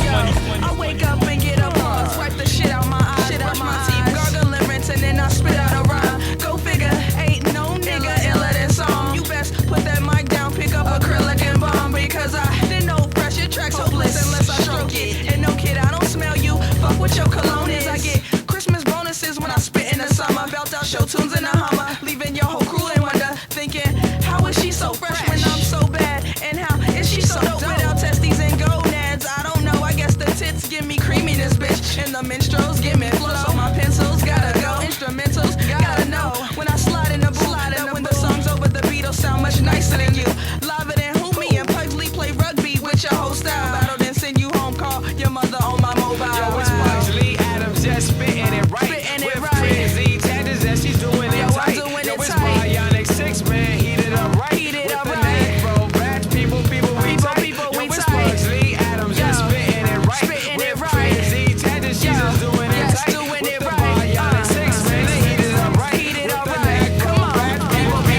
20. I wake up and get up, swipe the shit out my eyes, brush my teeth, gargle and rinse, and then I spit out a rhyme. Go figure, ain't no nigga iller than some. You best put that mic down, pick up acrylic and bomb, because I didn't know fresh, your track's hopeless unless I stroke it. And no kid, I don't smell you, fuck what your cologne is. I get Christmas bonuses when I spit in the summer, belt out show tunes in a Hummer, leaving your whole crew in wonder, thinking, how is she so fresh when I'm so bad? And how is she so dope without testes and gonads? I don't know, I guess the tits give me creaminess, bitch, and the minstrels give me flow. So my pencils gotta go, instrumentals gotta know. When I slide in the booth, that when the song's over, the beat'll sound much nicer than you. Liver than who me and Pugs play rugby with your whole style. Battle then send you home, call your mother on my mobile. Yo, it's Pugs Atoms, just spitting it right. Spitting it with right. crazy tangents that she's doing it tight. I'm doing Yo, it it's tight. Bionic 6, man, heat it up right. Heat it with up the right. Afro batch, people, we tight. People, Yo, we it's tight. Pugs Atoms, just spitting it right. Spitting with it right. crazy tangents, she's just doing it tight. doing with it the right. Bionic 6, man, they heat it up right. Heat it with up the right. Afro Come on. batch, people, we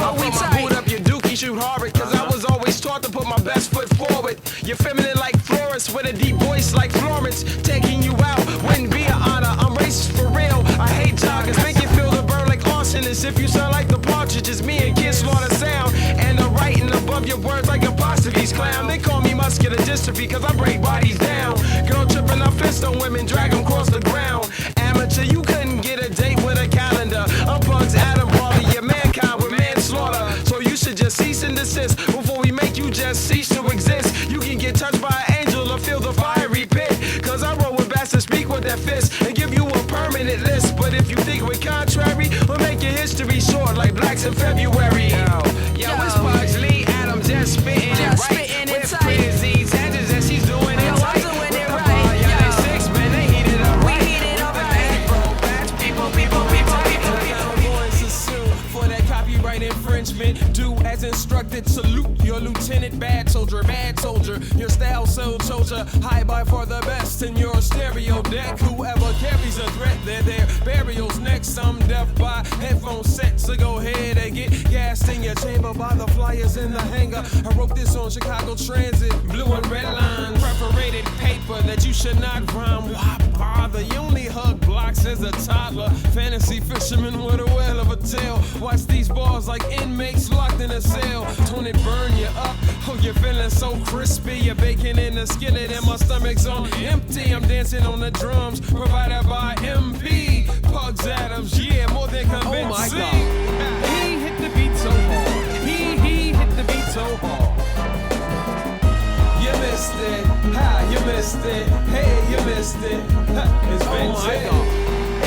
I put my tight. boot up your dookie, shoot hard, cause I was always taught to put my best foot forward. You're feminine like Florence with a deep voice like Florence. Taking you out wouldn't be an honor. I'm racist for real. I hate joggers. Make you feel the burn like arsonists. If you sound like the Partridges, me and Kid Slaughter sound. And the writing above your words like apostrophes, clown. They call me muscular dystrophy cause I break bodies down. Girl tripping off fist on women, drag them across the ground. Amateur, you couldn't get a date with a calendar. I'm Pugs Atoms, bother your mankind with manslaughter. So you should just cease and desist before we make you just cease to exist. You can get touched by an angel or feel the fiery pit. Cause I roll with bastards, speak with that fist and give you a permanent list. But if you think we're contrary, we'll make your history short like blacks in February. Yo, it's Pugs Atoms, just spitting it right. Spitting it with tight. crazy tangents and she's doing it Yo, tight. I'm doing it With the right. Bionic Yo. 6, man, they heat it up right. We heat it up With the right. Afro batch, people. For that copyright infringement, do as instructed. Salute your lieutenant, bad soldier. Your style so chosen. pressure. High by far the best in your stereo deck. Whoever carries a threat, they're there. Burial's next. I'm deaf by headphone sets, so go ahead and get gassed in your chamber by the flyers in the hangar. I wrote this on Chicago Transit, blue and red lines, perforated paper that you should not rhyme. Why bother? You only hug blocks as a toddler. Fantasy fisherman with a whale of a tail. Watch these bars like inmates locked in a cell. Don't it burn you up? Oh, you're feeling so crispy. You're baking in the skillet and my stomach's on empty. I'm dancing on the drums provided by MP. Pugs Atoms, yeah, more than convincing. Oh my God. He hit the beat so hard. He hit the beat so hard. You missed it, ha, you missed it, hey, you missed it, ha, it's been said.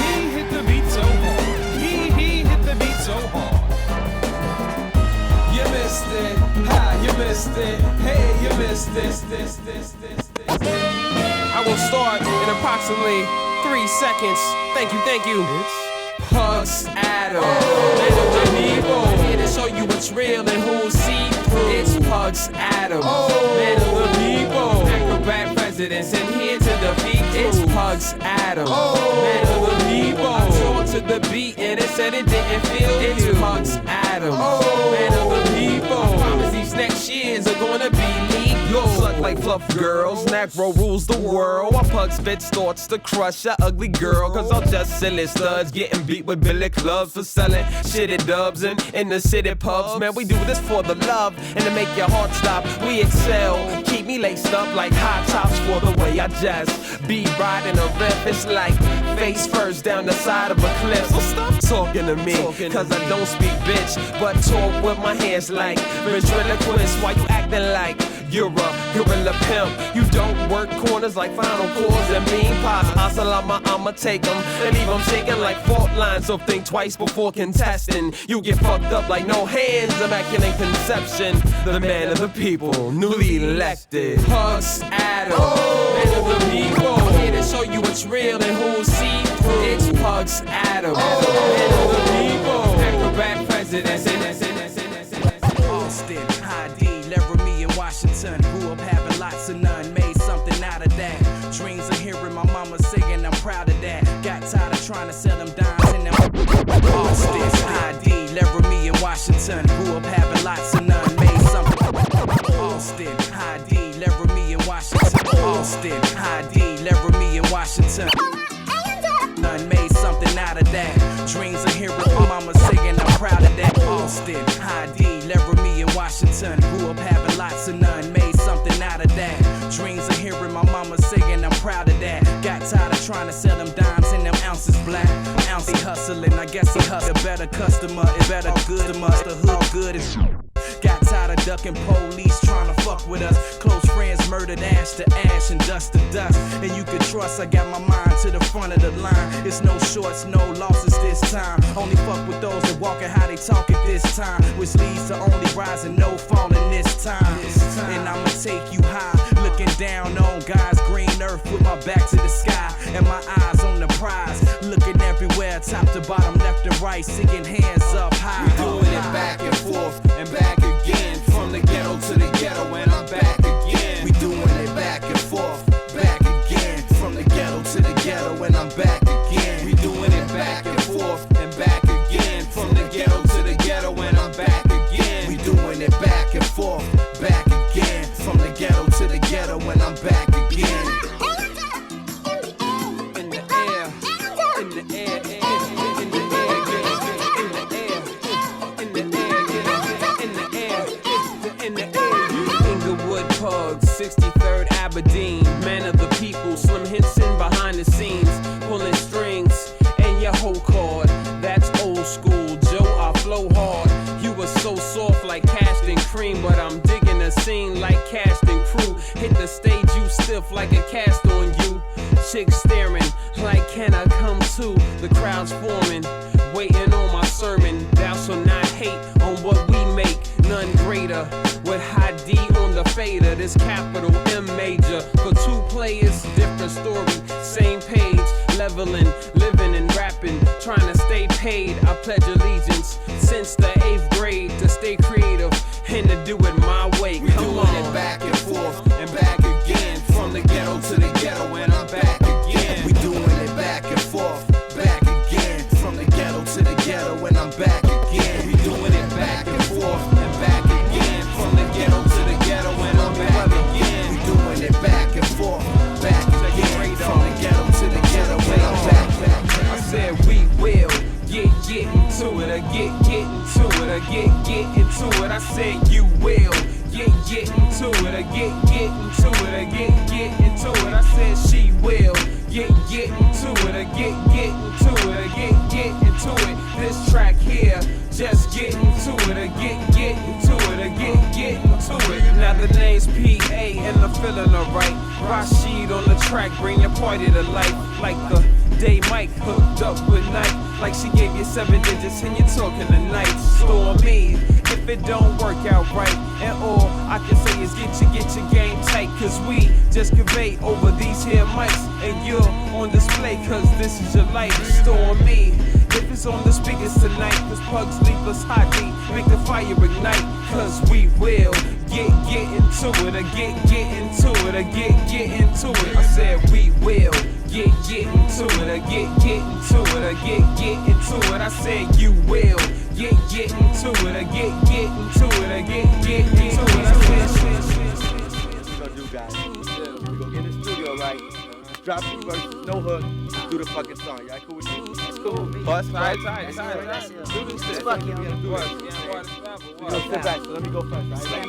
He hit the beat so hard. He hit the beat so hard. You missed it, ha, you missed it, hey, you missed this. I will start in approximately 3 seconds. Thank you. It's Pugs Atoms. Here to show you what's real and who'll see through. It's Pugs Atoms. Man of the people. Acrobat presidents and here to defeat. It's Pugs Atoms. Man of the people. I talked to the beat and it said it didn't feel it's you. Pugs Atoms. Man of the people. I promise these next years are gonna be legal. You'll suck like fluff girls. Nacro rules the world. While Pug spits thoughts to crush a ugly girl. Cause I'm just silly studs getting beat with billy clubs for selling shitty dubs and in the city pubs. Man, we do this for the love and to make your heart stop. We excel. Keep me laced up like high tops for the way I just be riding a riff. It's like face first down the side of a cliff. So stop talking to me. Cause I don't speak bitch, but talk with my hands like ventriloquist. Why you acting like you're a gorilla pimp? You don't work corners like final chords and mean pops. I'ma take them and leave them shaking like fault lines. So think twice before contesting. You get fucked up like no hands, immaculate conception. The man of the people, newly elected. Pugs Atoms. Man of the people. Here to show you what's real and who'll see through. It's Pugs Atoms. Man of the people. Acrobat presidents and Austin, High D, Laramie, and Washington. Grew up having lots of none, made something out of that. Dreams of hearing my mama singing, I'm proud of that. Got tired of trying to sell them dimes in them. Austin, High D, Laramie, and Washington. Grew up having lots of none, made something. Austin, High D, Laramie, and Washington. Austin, High D, Laramie, and Washington. None made something out of that. Dreams of hearing my mama singing, I'm proud of that. Austin, High D, Laramie, and Washington. Grew up having lots of none, made something out of that. Dreams of hearing my mama singing, I'm proud of that. Got tired of trying to sell them dimes in them ounces black. Ounce hustling, I guess he hustle. A better customer, it better good to must. The hood good is. Got tired of ducking police trying to fuck with us. Close friends murdered ash to ash and dust to dust. And you can trust I got my mind to the front of the line. It's no shorts, no losses this time. Only fuck with those that walk and how they talk at this time. Which leads to only rising, no falling this time. And I'ma take you high, looking down on God's green earth with my back to the sky. And my eyes on the prize, looking everywhere, top to bottom, left and right, singing hands up high. We doing it back and forth and back again. From the ghetto to the ghetto and I'm back again. We doing it back and forth, back again. From the ghetto to the ghetto and I'm back again. We doing it back and forth and back again. From the ghetto to the ghetto and I'm back again. We doing it back and forth, back again. From the ghetto to the ghetto and I'm back again. In the air, in the air, in the air, in the air, in the air, in the air. Inglewood Pugs, 63rd Aberdeen. Man of the people, Slim Henson behind the scenes, pulling strings and your whole chord. That's old school, Joe. I flow hard. You were so soft like cast and cream, but I'm digging the scene like cast and crew. Hit the stage, you stiff like a cast on you. Chicks staring like, can I come too? The crowd's forming, waiting on my sermon. Thou shalt not hate on what we make, none greater. With high D on the fader, this capital M major. For two players, different story, same page. Leveling, living and rapping, trying to stay paid. I pledge allegiance since the 8th grade to stay creative and to do it my way. Come on. We doing it back and forth and back again. From the I said you will. Get into it, I get into it, I get into it. I said she will. Get into it, I get into it, I get into it. This track here, just get into it, I get into it, I get into it. Now the name's PA and I'm feeling alright. Rashid on the track, bring your party to life. Like the day Mike hooked up with Night. Like she gave you 7 digits and you're talking tonight. Store me if it don't work out right. And all I can say is get your game tight. Cause we just convey over these here mics. And you're on display cause this is your life. Store me if it's on the speakers tonight. Cause Pugs leave us hot deep, make the fire ignite. Cause we will get into it, I get into it, I get into it. I said we will get into it, I get into it, I get into it. I said you will get into it, I get into it, I get into it. I said we gonna do, guys. We gonna get in the studio, right? Drop the verse, no hook, do the fucking song. Y'all cool with you? That's cool with me. Bust, right? Do this shit. Fuck you, we gonna sit back, so let me go first, right?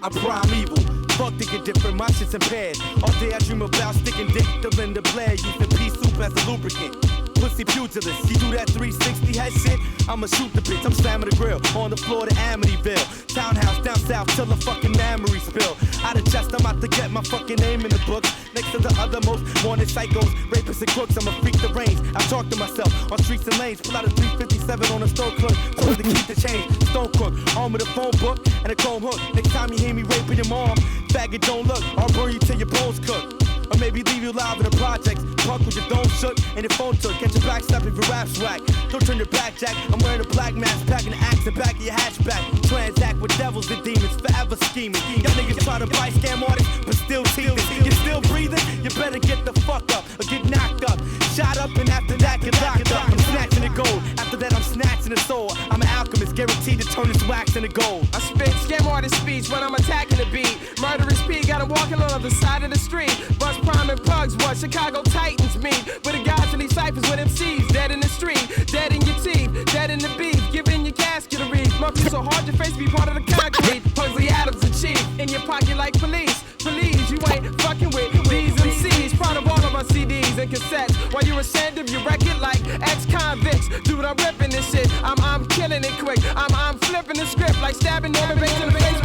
I'm primeval, fuck to get different, my shit's impaired. All day I dream about sticking dick to Linda Blair, using pea soup as a lubricant. Pussy pugilist, you do that 360 head shit, I'ma shoot the bitch, I'm slamming the grill, on the floor to Amityville. Townhouse down south till the fucking memory spill. Out of chest, I'm out to get my fucking name in the book. Next to the other most wanted psychos, rapists and crooks, I'ma freak the range. I talk to myself on streets and lanes, pull out a 357 on a store clerk, so to keep the change. Stone crook, arm with a phone book and a chrome hook. Next time you hear me raping your mom, faggot don't look, I'll burn you till your bones cook. Or maybe leave you alive in the projects. Punk with your dome shook and your phone took. Catch your back slapping for rap swag. Don't turn your back, Jack. I'm wearing a black mask, packing the axe in back of your hatchback. Transact with devils and demons, forever scheming. Y'all niggas try to buy scam artists, but still teething. You still breathing? You better get the fuck up or get knocked up. Shot up and after that get locked up. I'm snatching the gold. After that I'm snatching the soul. I'm an alchemist, guaranteed to turn this wax into gold. I spit scam artist speech when I'm attacking the beat. Murderous P got him walking on the other side of the street. Bust Prime and Pugs, what Chicago Titans mean. But the guys in these ciphers with MCs, dead in the street, dead in your teeth, dead in the beef, giving your casket a read. Mookie so hard your face be part of the concrete. Pugs Atoms the chief, in your pocket like police. Please, you ain't fucking with these MCs. Proud of all of our CDs and cassettes. While you ascend of your record like ex-convicts. Dude, I'm ripping this shit. I'm killing it quick. I'm flipping the script like stabbing Norman Bates in the face.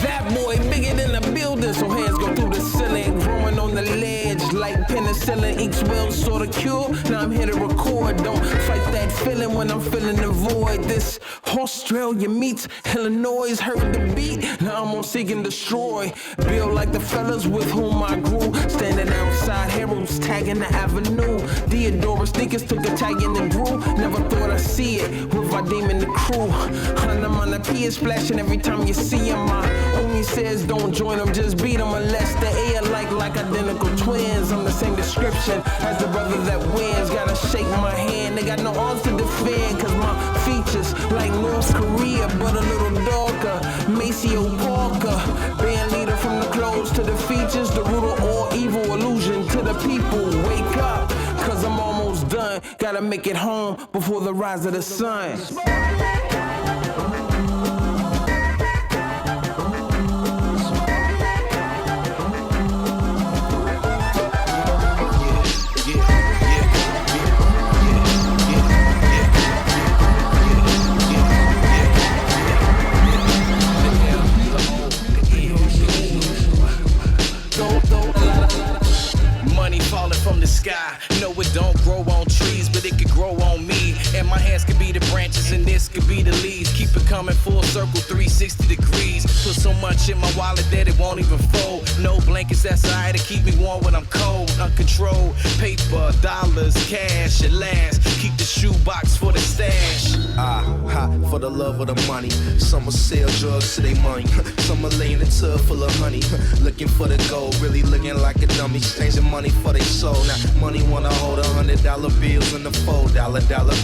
That boy bigger than a building, so hands go through the ceiling. Growing on the ledge like penicillin. Each will sort of cure. Now I'm here to record. Don't fight that feeling when I'm feeling the void. This Australia meets Illinois. Heard the beat. Now I'm on seek and destroy. Build like the fellas with whom I grew. Standing outside heroes tagging the avenue. Theodora sneakers took Italian and grew. Never thought I'd see it with my demon the crew. I'm on the P is flashing every time you see him. My homie says don't join them, just beat them unless the air like identical twins. I'm the same description as the brother that wins. Gotta shake my hand, they got no arms to defend. Cause my features like North Korea, but a little darker. Maceo Parker, band leader from the clothes to the features. The root of all evil illusion to the people. Wake up, cause I'm almost done. Gotta make it home before the rise of the sun. From the sky, no it don't grow on trees, but it could grow on me. And my hands could be the branches and this could be the leaves. Keep it coming full circle 360 degrees. Put so much in my wallet that it won't even fold. No blankets, that's alright to keep me warm when I'm cold. Uncontrolled, paper, dollars, cash at last. Keep the shoebox for the stash. For the love of the money. Some will sell drugs to their money. Some will lay in a tub full of honey. Looking for the gold, really looking like a dummy. Exchanging money for their soul. Now money wanna hold $100 bills in the $4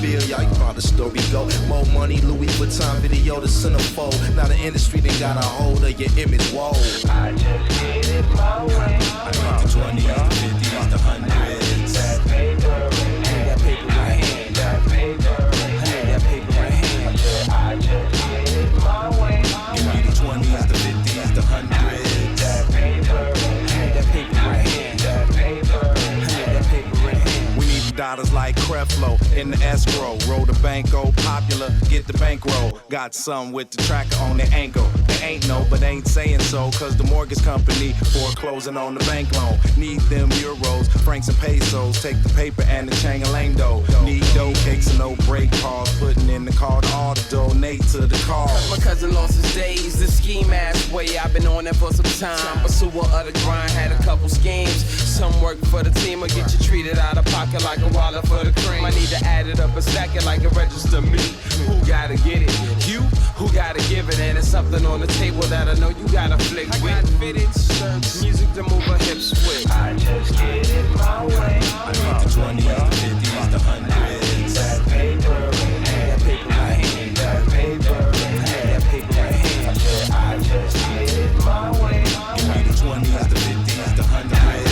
bill. Y'all, you know how the story go. More money, Louis Vuitton video to centerfold. Now the industry done got a hold of your image. Whoa. I just get it my way. I got the 20s, the 50s, the 100s. That paper, I Got some with the tracker on the ankle. They ain't no, but ain't saying so, cause the mortgage company foreclosing on the bank loan. Need them euros, francs and pesos. Take the paper and the chang-a-lang dough. Need dough cakes and no break calls. Putting in the call to all to donate to the cause. My cousin lost his days, the scheme ass way. I've been on that for some time. Pursuer of the grind, had a couple schemes. Some work for the team or get you treated out of pocket like a wallet for the cream. I need to add it up and stack it like a register meat. Who gotta get it? You? Who gotta give it? And it's something on the table that I know you gotta flick with. I got fitted shirts, music to move her hips with. I just get it my way. I need the 20s, the 50s, the 100s. That paper in hand, I need that paper in hand, I just get it my way. Give me the 20s, the 50s, the 100s.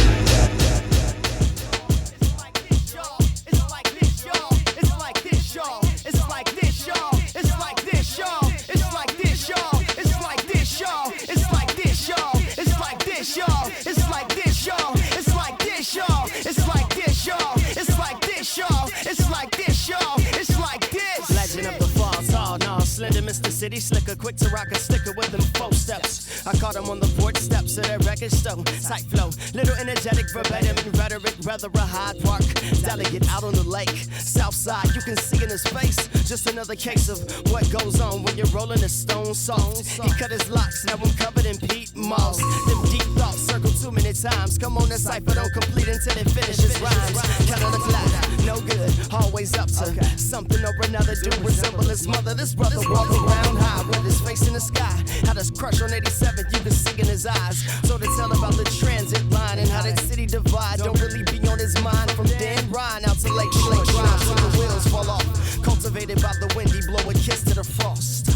Mr. City Slicker, quick to rock a sticker with them 4 steps. I caught him on the porch steps of that record store. Tight flow, little energetic, verbatim in rhetoric, rather a Hyde Park delegate out on the lake. SouthSide, you can see in his face. Just another case of what goes on when you're rolling a stone soft. He cut his locks, now I'm covered in peat moss. Them deep thoughts circle too many times. Come on, the cipher don't complete until it finishes rhymes. Count on the clock, no good, always up to something or another. Do resemble his mother. This brother walk around high with his face in the sky. Had us crush on 87th, you can see in his eyes. So to tell about the transit line and how that city divide don't really be on his mind. From Dan Ryan out to Lake Shore Drive, so the wheels fall off. Cultivated by the windy, blow a kiss to the frost.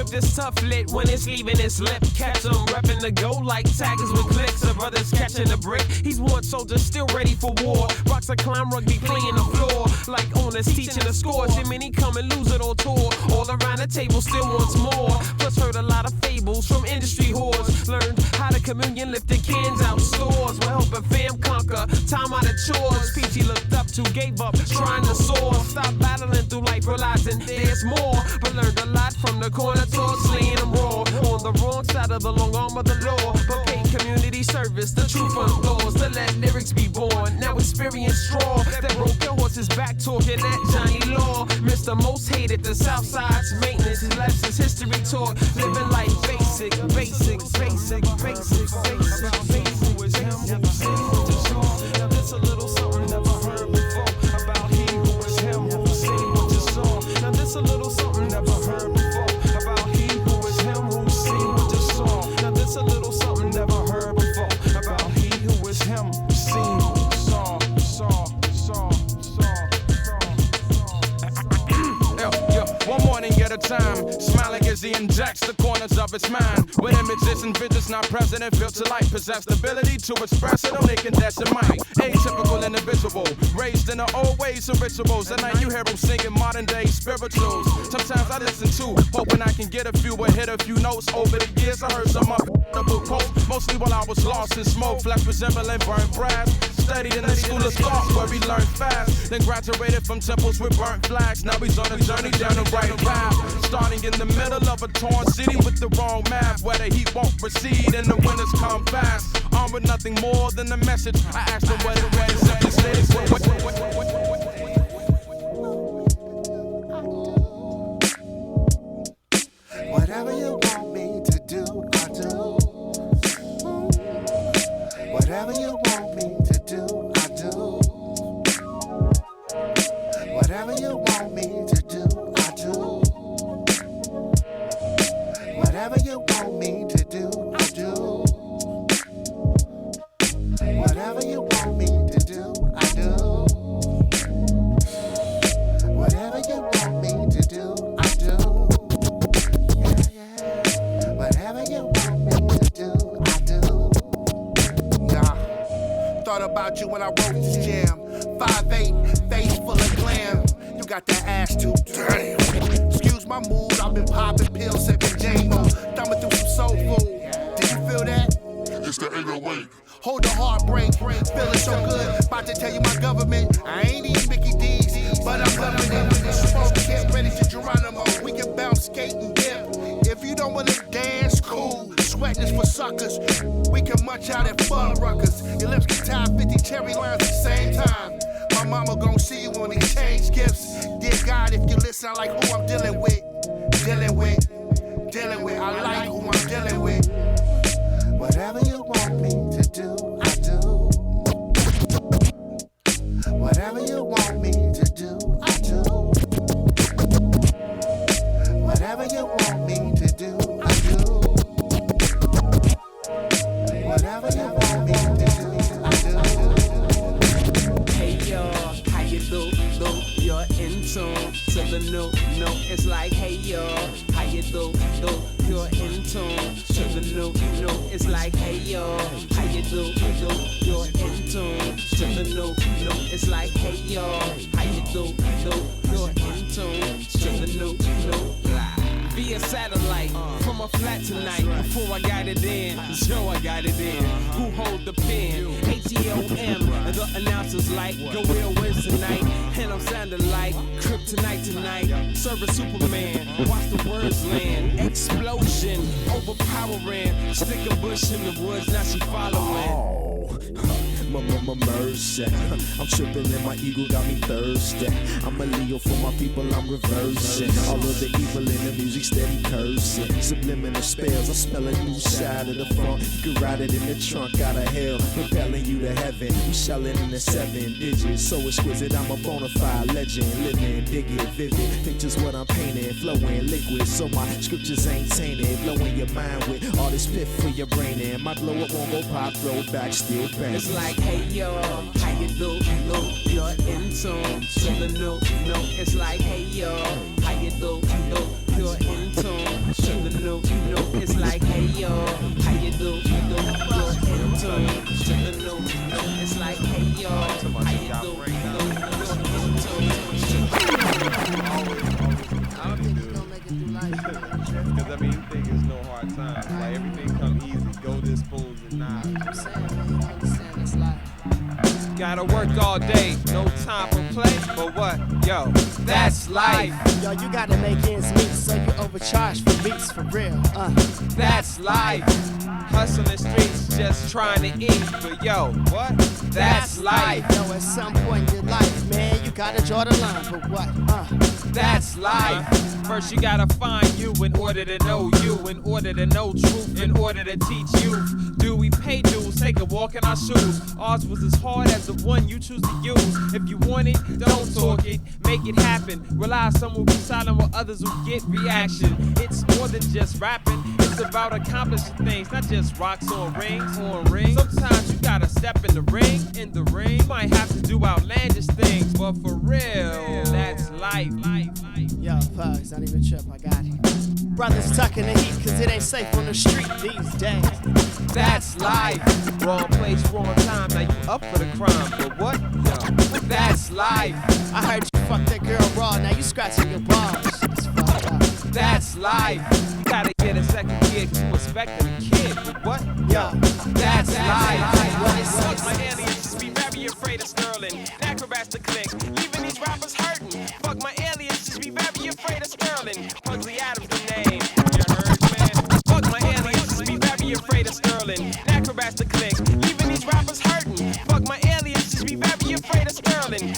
This tough lit when it's leaving his lip. Catch him repping the go like taggers with clicks. A brother's catching a brick. He's one soldier still ready for war. Rocks a climb rugby cleaning the floor. Like owners teaching the scores. Him and he come and lose it on tour. All around the table still wants more. Plus heard a lot of fables from industry whores. Learned how to communion lifting cans out stores. We're helping fam conquer. Time out of chores. Peachy looked up to, gave up, trying to soar. Stop battling through life, realizing there's more. But learned a lot from the corner talk, slaying them raw. On the wrong side of the long arm of the law. But paid community service, the truth unfolds. To let lyrics be born. Now experience straw. That broke your horse's back talking at Johnny Law. Mr. Most Hated, the Southside's maintenance. His left his history taught. Living life basic, basic, basic, basic, basic, basic. Who is him? Now this a little something never heard before. About he who is him, who seen what you saw. Now this a little something never heard before. About he who is him, who seen what you saw. Now this a little something never heard before. About he who is him, seen, saw. One morning at a time, smiling as he injects the corners of its mind. With images and visions not present and built to life. Possess the ability to express it, only can dash your mind. Atypical individual, raised in the old ways of rituals. At night you hear him singing modern day spirituals. Sometimes I listen too, hoping I can get a few or hit a few notes. Over the years I heard some unforgettable quotes. Mostly while I was lost in smoke, flesh resembling burnt brass. Studied in the school of thought where we learned fast. Then graduated from temples with burnt flags. Now he's on a journey down the right path. Starting in the middle of a torn city with the wrong map, where the heat won't recede and the winters come fast. Armed with nothing more than the message. I asked him what it was. Simply stated, whatever you want me to do, I'll do. Whatever you want me to do, I'll do. Whatever you want me to do, I'll do. Whatever you want me to do, I'll do. Whatever you want me to do, I do. Whatever you want me to do, I do. Yeah, yeah. about you when I wrote this jam. 5'8", face full of glam. You got that ass too, damn. Excuse my mood, I've been popping pills, sipping J-Mo, thumbing through some soul food. Did you feel that? It's the 808. Hold the heartbreak, feeling so good. About to tell you my government, I ain't eating Mickey D's, but I'm loving it. Smoke kit, ready to Geronimo. We can bounce, skate, and dip. If you don't wanna dance, cool. Sweating is for suckers. We can munch out at Fun Ruckers. Your lips can tie 50 cherry lines at the same time. My mama gon' see you on exchange gifts. Dear God, if you listen, I like who I'm dealing with. Dealing with. I like who I'm dealing with. Whatever you want me to do, I do. Whatever you want me to do, I do. Whatever you want me to do, I do. Whatever you want me to do, I do. Hey y'all, how you do? You're in tune to the new. It's like hey y'all, how you do? You're in tune to the new. It's like hey y'all, how you do? You're in tune to the new. It's like hey y'all, how you do? You're in tune to the new. Via satellite, from a flat tonight. Before I got it in, Joe, I got it in. Who hold the pen? ATOM, and the announcers like, go real wins tonight. And I'm sounding like kryptonite tonight. Serving Superman, watch the words land. Explosion, overpowering. Stick a bush in the woods, now she following. Mercy. I'm tripping and my ego got me thirsty. I'm a Leo for my people, I'm reversing. All of the evil in the music steady cursing. Subliminal spells, I smell a new side of the funk. You can ride it in the trunk out of hell, propelling you to heaven. We shelling in the 7 digits, so exquisite. I'm a bona fide legend, living, dig it, vivid. Think just what I'm painting, flowing liquid, so my scriptures ain't tainted. Blowing your mind with all this fit for your brain, and my blow up won't go pop, throw back, still bang. It's like hey yo, how you do? You're in tune to the new. It's like hey yo, how you do? You're in tune to the new. It's like hey yo, how you do? You're in tune to the new. It's like hey yo, how you do? You're in tune to the Because I mean, you think it's no hard times. Like everything come easy, golden spoons and knives. Gotta work all day, no time for play. But what? Yo, that's life. Yo, you gotta make ends meet, so you overcharge for beats for real. That's life. Hustling streets, just trying to eat. But yo, what? That's life. Yo, at some point in your life, man, you gotta draw the line. But what? That's life. First you gotta find you in order to know you, in order to know truth, in order to teach you. Do we pay dues? Take a walk in our shoes. Ours was as hard as the one you choose to use. If you want it, don't talk it, make it happen. Rely, some will be silent while others will get reaction. It's more than just rapping, it's about accomplishing things, not just rocks on rings. Sometimes you gotta step in the ring. You might have to do outlandish things, but for real, that's life. Yo, Pugs, don't even trip, I got it. Brothers tucking the heat, cause it ain't safe on the street these days. That's life. Wrong place, wrong time, now you up for the crime. But what? Yo, that's life. I heard you fuck that girl raw, now you scratching your balls. That's life. You gotta get a second kid, cause you expecting a kid. But what? Yo, that's life. Fuck my aliens, just be very afraid of Sterling. Acrobats to click, leaving these rappers hurting. Fuck my aliens, just be very afraid of Sterling. Pugs Atoms the name, you heard, man? Fuck my aliens, just be very afraid of Sterling. Acrobats to click, leaving these rappers hurting. Fuck my aliens, just be very afraid of Sterling.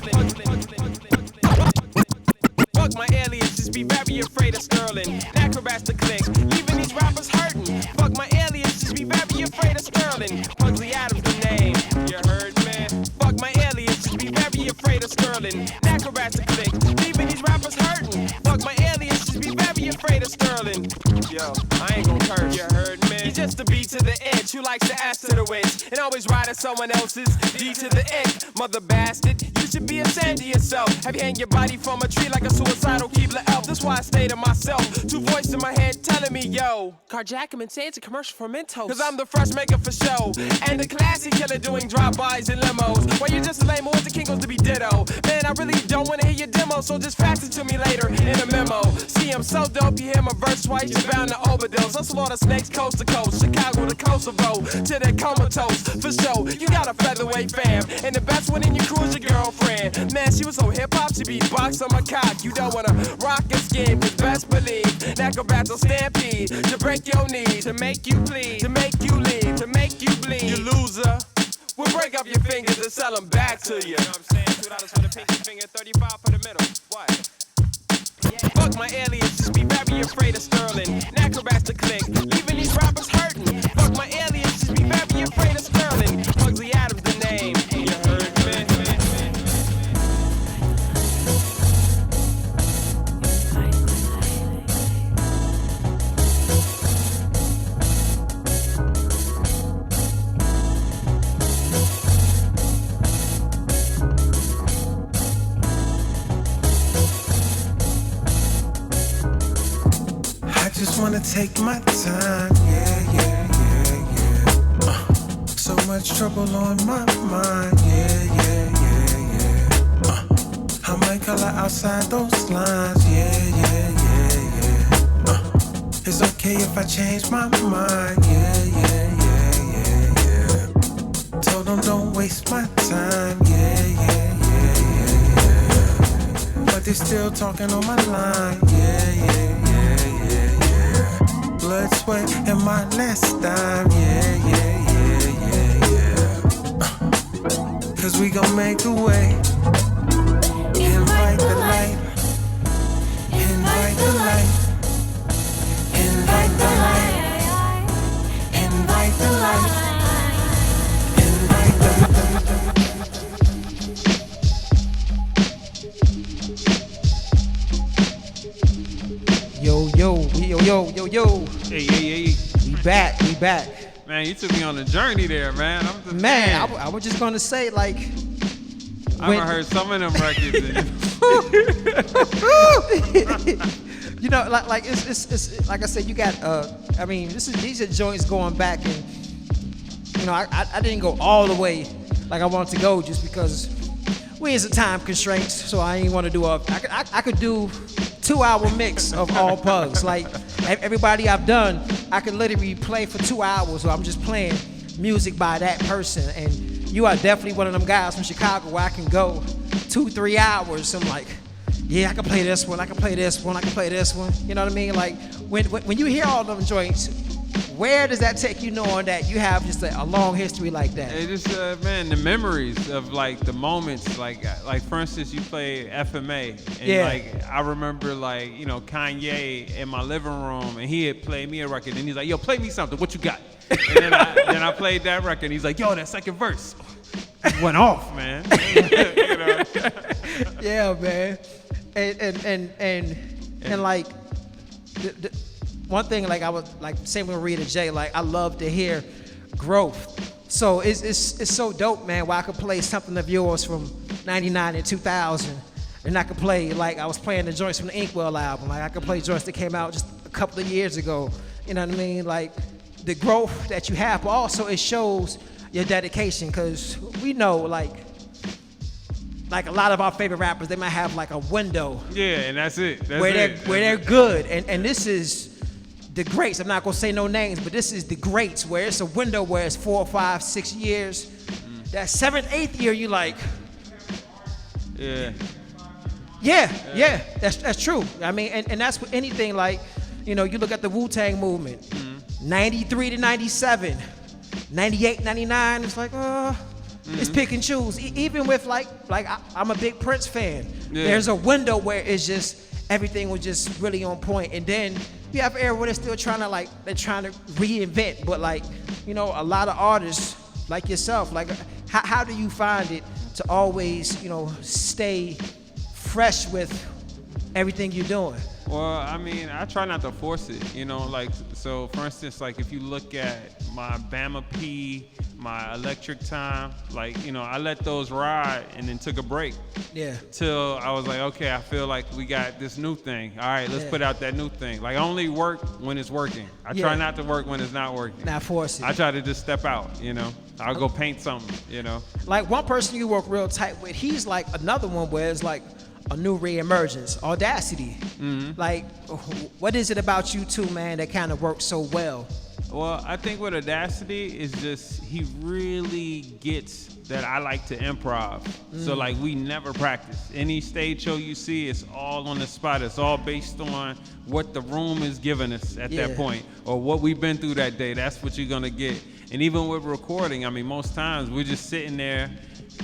Fuck my aliens, just be very afraid of Sterling. Acrobats to click, leaving these rappers hurting. Fuck my aliens, just be very afraid of Sterling. Pugs Atoms the name, you heard, man? Fuck my aliens, just be very afraid of Sterling. Acrobats to click, leaving these rappers hurting. Fuck my aliens, just be very afraid of Sterling. Yo, I ain't gon' curse, you heard, man? He's just a B to the edge, who likes to ask to the winch, and always riding someone else's D to the end. Mother bastard, you should be ashamed of yourself. Have you hang your body from a tree like a suicidal Keebler elf? That's why I stay to myself. Two voices in my head telling me, yo, carjack him and say it's a commercial for Mentos. Cause I'm the fresh maker for show. And the classy killer doing drive-bys and limos. Well, you're just a lame ones the king goes to be ditto. Man, I really don't wanna hear your demo, so just fax it to me later in a memo. See, I'm so dope, you hear my verse twice, you're bound to overdose. I slaughter snakes coast to coast, Chicago to Kosovo, to the comatose. For sure, you got a featherweight fam, and the best one in your crew is your girlfriend. Man, she was so hip-hop, she beatbox on my cock. You don't wanna rock and skin, cause best believe acrobats will stampede to break your knees, to make you bleed, to make you leave, to make you bleed. You loser. We'll break up your fingers and sell them back to you. You know what I'm saying? $2 for the pinky finger, 35 for the middle. What? Fuck my aliens, just be very afraid of Sterling. Acrobats to click, leaving these rappers hurting. Fuck my aliens, just be very afraid of Sterling. Pugs Atoms the name. You heard me? I just wanna take my time, yeah. So much trouble on my mind, yeah. I might color outside those lines, yeah. It's okay if I change my mind, yeah. Told them don't waste my time, yeah. But they still talking on my line, yeah. Blood, sweat, and my last dime, yeah. Cause we gon' make a way. Invite the light. Invite the light. Invite the light. Invite the light. Invite the light. Yo. Hey. We back. Man, you took me on a journey there, man. I was just gonna say, like, I've heard some of them records. You know, like it's like I said, you got I mean, these are joints going back, and you know, I didn't go all the way like I wanted to go just because we had some time constraints, so I didn't want to do I could do 2-hour mix of all Pugs. Like everybody I've done, I could literally play for 2 hours, or I'm just playing music by that person. And you are definitely one of them guys from Chicago where I can go 2-3 hours. I'm like, yeah, I can play this one, I can play this one, I can play this one. You know what I mean? Like when you hear all them joints, where does that take you, knowing that you have just a long history like that? It just, man, the memories of like the moments, like for instance, you play FMA, and like I remember, like, you know, Kanye in my living room, and he had played me a record, and he's like, yo, play me something, what you got? And then I played that record, and he's like, yo, that second verse went off, man. You know? Yeah, man. And like the one thing, like I was like same with Rita J, like I love to hear growth. So it's so dope, man, where I could play something of yours from 99 and 2000, and I could play, like I was playing the joints from the Inkwell album, like I could play joints that came out just a couple of years ago. You know what I mean? Like the growth that you have, but also it shows your dedication, because we know like a lot of our favorite rappers, they might have like a window. Yeah, and that's it. Where they're good, and this is the greats. I'm not gonna say no names, but this is the greats, where it's a window where it's 4, 5, 6 years. That 7th, 8th year, you like, yeah, that's true. I mean, and that's with anything. Like, you know, you look at the Wu-Tang movement, 93 to 97, 98, 99. It's like, it's pick and choose. Even with like I'm a big Prince fan. Yeah. There's a window where it's just everything was just really on point, and then you have an era where they're still trying to reinvent. But like, you know, a lot of artists like yourself, like how do you find it to always, you know, stay fresh with everything you're doing? Well, I mean, I try not to force it, you know, like, so for instance, like if you look at my Bama P, my Electric Time, like, you know, I let those ride and then took a break. Yeah. Till I was like, okay, I feel like we got this new thing. All right, let's put out that new thing. Like, I only work when it's working. I try not to work when it's not working. Not force it. I try to just step out, you know. I'll go paint something, you know. Like one person you work real tight with, he's like another one where it's like a new re-emergence, Audacity. Mm-hmm. Like, what is it about you two, man, that kind of works so well? Well, I think with Audacity is just he really gets that I like to improv. So like we never practice. Any stage show you see, it's all on the spot. It's all based on what the room is giving us at that point or what we've been through that day. That's what you're gonna get. And even with recording, I mean, most times we're just sitting there,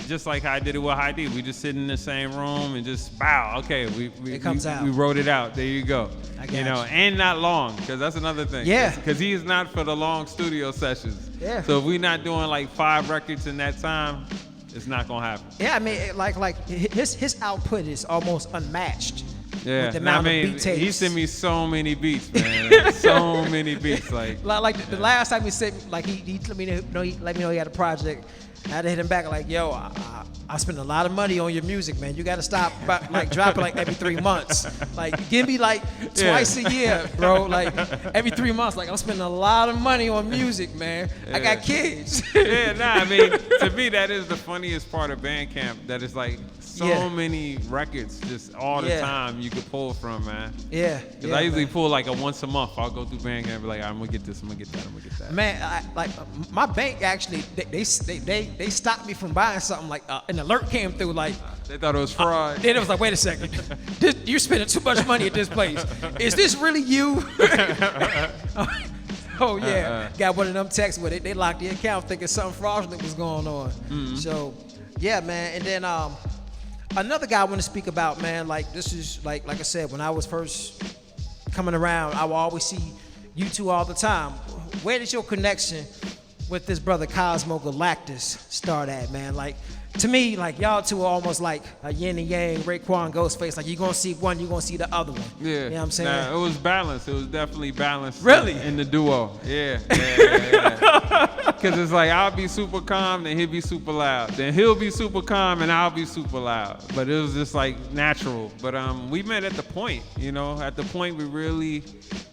just like I did it with Heidi. We just sit in the same room and just bow. Okay, it comes out. We wrote it out. There you go. I got you know, and not long, because that's another thing. Yeah. Because he is not for the long studio sessions. Yeah. So if we're not doing like 5 records in that time, it's not gonna happen. Yeah, I mean, like his output is almost unmatched. Yeah, With the amount I mean, of beat tapes. he sent me so many beats, man. So many beats, like the last time he sent, like he let me know he had a project. I had to hit him back like, yo, I spend a lot of money on your music, man. You got to stop, like dropping like every 3 months. Like give me like twice a year, bro. Like every 3 months. Like I'm spending a lot of money on music, man. I got kids. I mean, to me that is the funniest part of Bandcamp. That is like so many records just all the time you could pull from, man. Yeah. Because I usually pull like a once a month. I'll go through Bandcamp and be like, I'm gonna get this, I'm gonna get that, I'm gonna get that. Man, like my bank actually, they stopped me from buying something. Like an alert came through. Like they thought it was fraud. Then it was like, wait a second, you're spending too much money at this place. Is this really you? Oh yeah, got one of them texts with it. They locked the account thinking something fraudulent was going on. Mm-hmm. So yeah, man. And then another guy I want to speak about, man. Like this is like I said, when I was first coming around, I would always see you two all the time. Where does your connection with this brother Cosmo Galactus start at, man? Like, to me, like, y'all two are almost like a yin and yang, Raekwon, Ghostface. Like, you're going to see one, you're going to see the other one. Yeah. You know what I'm saying? Nah, it was balanced. It was definitely balanced. Really? In the duo. Yeah. Because it's like, I'll be super calm, then he'll be super loud. Then he'll be super calm, and I'll be super loud. But it was just, like, natural. But we met at the point, you know? At the point, we really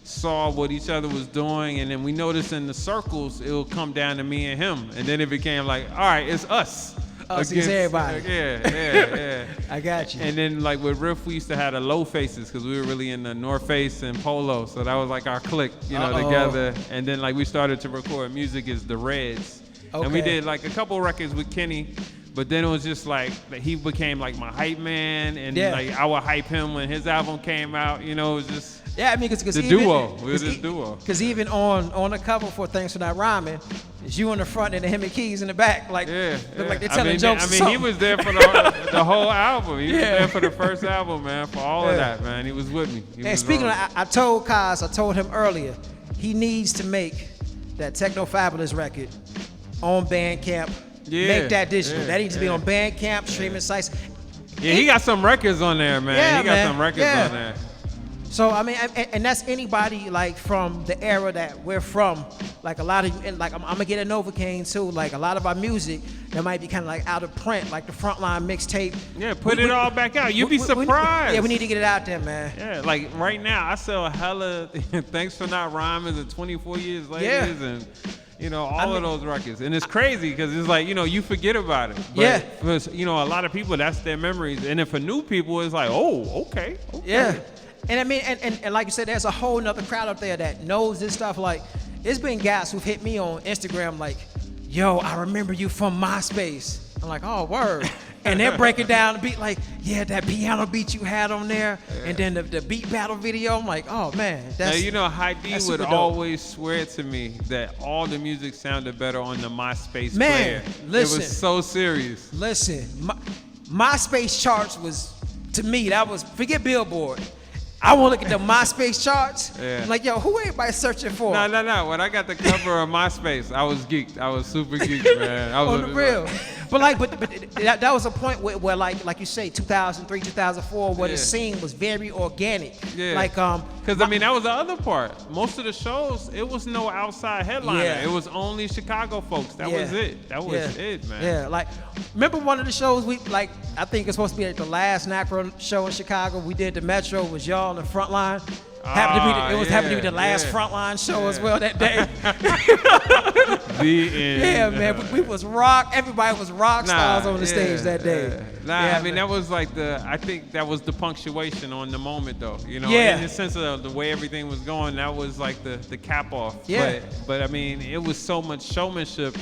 saw what each other was doing, and then we noticed in the circles, it would come down to me and him. And then it became like, all right, it's us. Us against everybody. Yeah. I got you. And then like with Riff, we used to have the low faces because we were really in the North Face and Polo. So that was like our clique, you know, together. And then like we started to record music as the Reds. Okay. And we did like a couple records with Kenny. But then it was just like he became like my hype man, and like I would hype him when his album came out. You know, it was just I mean, because the duo. We were this duo. Because even on the cover for Thanks for Not Rhyming, it's you in the front and the him and Keys in the back, like like they're telling jokes. I mean, he was there for the whole album. He was there for the first album, man, for all of that, man. He was with me. And speaking of, I told Kaz, I told him earlier, he needs to make that Techno Fabulous record on Bandcamp. Make that digital. That needs to be on Bandcamp, streaming sites. Yeah, he got some records on there, man. Yeah, he got some records on there. So I mean, and that's anybody like from the era that we're from. Like a lot of, and like I'm gonna get a Novocaine too. Like a lot of our music that might be kind of like out of print, like the Frontline mixtape. Yeah, put it all back out. You'd be surprised. We need to get it out there, man. Yeah, like right now, I sell hella Thanks for Not Rhyming and 24 Years Later and. You know, all of those records. And it's crazy because it's like, you know, you forget about it. But for, you know, a lot of people, that's their memories. And then for new people, it's like, oh, okay. Yeah. And I mean, and like you said, there's a whole nother crowd up there that knows this stuff. Like, it's been guys who've hit me on Instagram like, yo, I remember you from MySpace. I'm like, oh, word. And they're breaking down the beat like, yeah, that piano beat you had on there. Yeah. And then the beat battle video, I'm like, oh, man. Now, you know, Heidi would always swear to me that all the music sounded better on the MySpace player. Listen. It was so serious. Listen, MySpace charts was, to me, that was, forget Billboard. I want to look at the MySpace charts. Yeah. I'm like, yo, who everybody searching for? No. When I got the cover of MySpace, I was geeked. I was super geeked, man. I was On the real. But that was a point where like you say, 2003, 2004, where the scene was very organic. Yeah. Like because I mean that was the other part. Most of the shows, it was no outside headliner. Yeah. It was only Chicago folks. That was it. That was it, man. Yeah. Like remember one of the shows I think it's supposed to be like the last Nacro show in Chicago. We did the Metro. Was y'all on the front line? Happened to be the last frontline show as well that day. The end. Yeah, man. We was rock. Everybody was rock stars on the stage that day. I mean that was like I think that was the punctuation on the moment though. You know, Yeah. in the sense of the way everything was going, that was like the cap off. Yeah. But I mean, it was so much showmanship.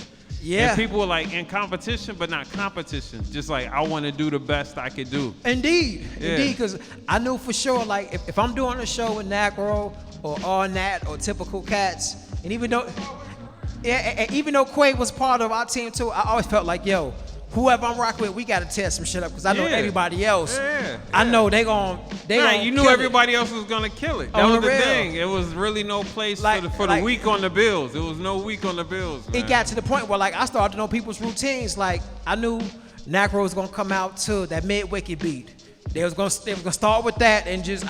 Yeah. And people were like in competition, but not competition. Just like, I want to do the best I could do. Indeed. Yeah. Indeed, because I knew for sure, like, if I'm doing a show with Nacro or All Nat or Typical Cats, and even though Quay was part of our team too, I always felt like, yo, whoever I'm rocking with, we got to tear some shit up, because I know everybody else. I know they gon' you knew everybody else was gonna kill it. That was the thing. It was really no place for the week on the bills. It was no week on the bills, man. It got to the point where like I started to know people's routines. Like I knew Nacro was gonna come out to that mid-wicket beat. They was gonna start with that and just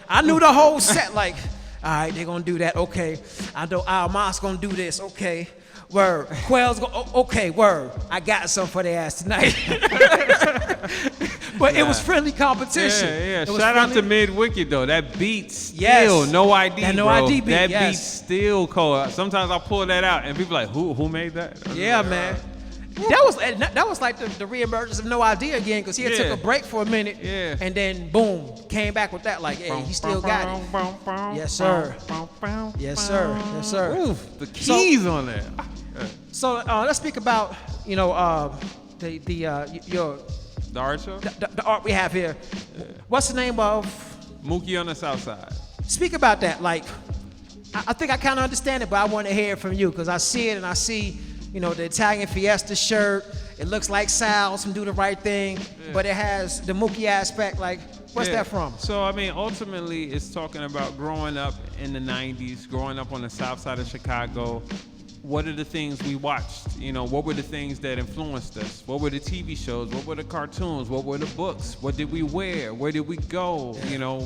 I knew the whole set. Like, all right, they're gonna do that. Okay, I know Almas gonna do this. Okay. Word. Quell's okay, word. I got something for their ass tonight. But it was friendly competition. Yeah. Shout out to Mid Wicked though. That beat still Yes. no ID, That no bro. ID beat, That yes. beat still cold. Sometimes I pull that out and people like, who made that? Yeah, man. That was like the reemergence of No Idea again, because he had took a break for a minute, and then boom, came back with that. Like, hey, he still got it. Yes, sir. Yes, sir. Yes, sir. Oof, the keys on there. So let's speak about the art show. The art we have here. What's the name of? Mookie on the SouthSide. Speak about that. Like, I think I kind of understand it, but I want to hear it from you, because I see it and I see. The Italian Fiesta shirt. It looks like Sal's from Do the Right Thing, but it has the Mookie aspect. Like, what's that from? So, I mean, ultimately, it's talking about growing up in the 90s, growing up on the south side of Chicago. What are the things we watched? What were the things that influenced us? What were the TV shows? What were the cartoons? What were the books? What did we wear? Where did we go?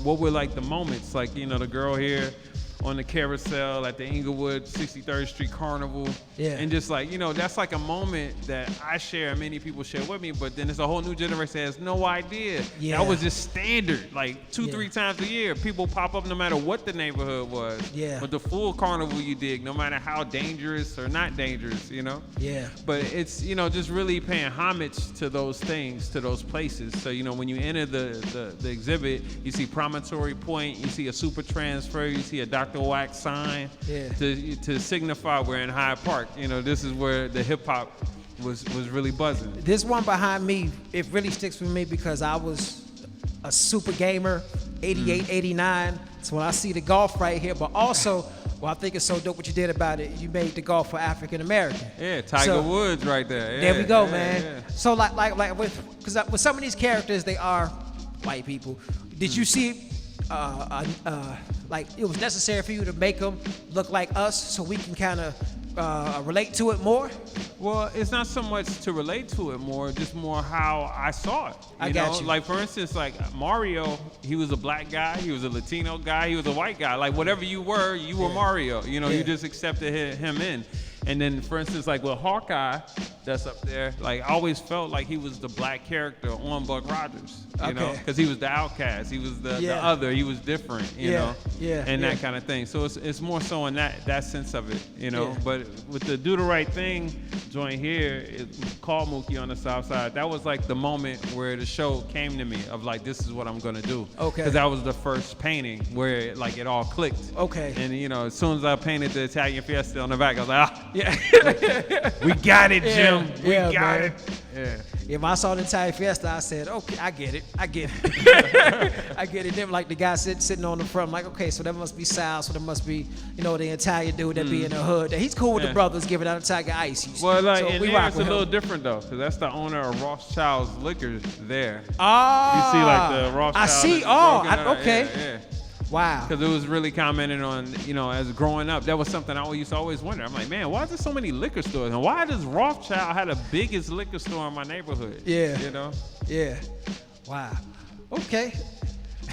What were like the moments? Like, the girl here on the carousel at the Inglewood 63rd Street Carnival. Yeah. And just like, that's like a moment that I share and many people share with me, but then there's a whole new generation that has no idea. Yeah. That was just standard. Like 2-3 times a year, people pop up no matter what the neighborhood was. Yeah. But the full carnival you dig, no matter how dangerous or not dangerous, Yeah. But it's, just really paying homage to those things, to those places. So, when you enter the exhibit, you see Promontory Point, you see a Super Transfer, you see a Dr. Wax sign to signify we're in Hyde Park. This is where the hip hop was really buzzing. This one behind me, it really sticks with me because I was a super gamer, 88, 89. So when I see the golf right here, but also, I think it's so dope what you did about it. You made the golf for African American. Yeah, Tiger Woods right there. There we go, man. Yeah. So like with some of these characters, they are white people. Did you see? Like it was necessary for you to make them look like us so we can kind of relate to it more? Well, it's not so much to relate to it more, just more how I saw it. I got you. Like, for instance, like Mario, he was a black guy, he was a Latino guy, he was a white guy. Like, whatever you were Mario. You just accepted him in. And then, for instance, like with Hawkeye, that's up there, like I always felt like he was the black character on Buck Rogers, you know, because he was the outcast, he was the other, he was different, you know, and that kind of thing. So it's more so in that sense of it, you know. But with the Do the Right Thing joint here, it's called Mookie on the South Side. That was like the moment where the show came to me of like, this is what I'm gonna do. Okay. Because that was the first painting where it all clicked. Okay. And as soon as I painted the Italian Fiesta on the back, I was like, yeah. We got it, Jim. We got man. it. Yeah. If I saw the Italian Fiesta, I said, okay, I get it. I get it. Then like the guy sitting on the front, I'm like, okay, so that must be Sal, so there must be, the Italian dude that be in the hood. He's cool with the brothers giving out Tiger Ice. Well, like, so in there it's a little different though, because that's the owner of Rothschild's Liquors there. Ah. You see like the Rothschild. I see. Okay. Yeah. Wow. Because it was really commenting on, as growing up, that was something I used to always wonder. I'm like, man, why is there so many liquor stores? And why does Rothschild have the biggest liquor store in my neighborhood? Yeah. Yeah. Wow. Okay.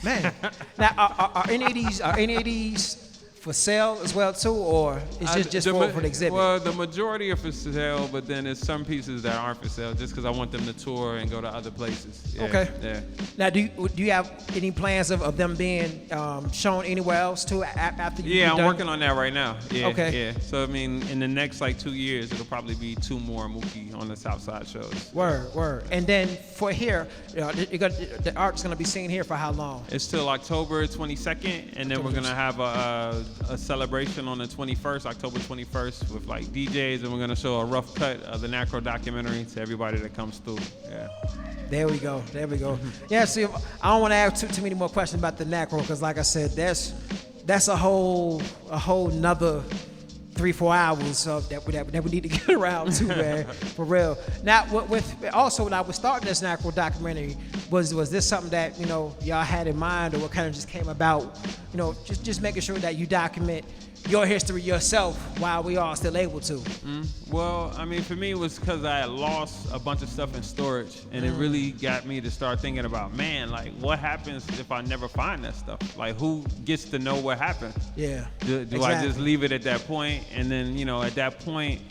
Man. Now, are any of these for sale as well too, or it's just for the exhibit? Well, the majority are for sale, but then there's some pieces that aren't for sale, just because I want them to tour and go to other places. Yeah, okay. Yeah. Now, do you have any plans of them being shown anywhere else too after you? Yeah, I'm working on that right now. Yeah. Okay. Yeah. So I mean, in the next 2 years, it'll probably be 2 more Mookie on the SouthSide shows. Word. And then for here, the art's gonna be seen here for how long? It's till October 22nd, and then we're gonna have a celebration on the 21st, October 21st, with DJs, and we're gonna show a rough cut of the Nacro documentary to everybody that comes through. Yeah. There we go. Yeah. See, I don't want to ask too many more questions about the Nacro, because like I said, that's a whole nother 3-4 hours that we need to get around to, man, for real. Now, when I was starting this Nacro documentary, was this something that y'all had in mind, or what kind of just came about? Just making sure that you document your history yourself while we are still able to. Well, I mean, for me, it was because I had lost a bunch of stuff in storage, and it really got me to start thinking about, man, what happens if I never find that stuff? Who gets to know what happened? Yeah. Do I just leave it at that point? And then, at that point,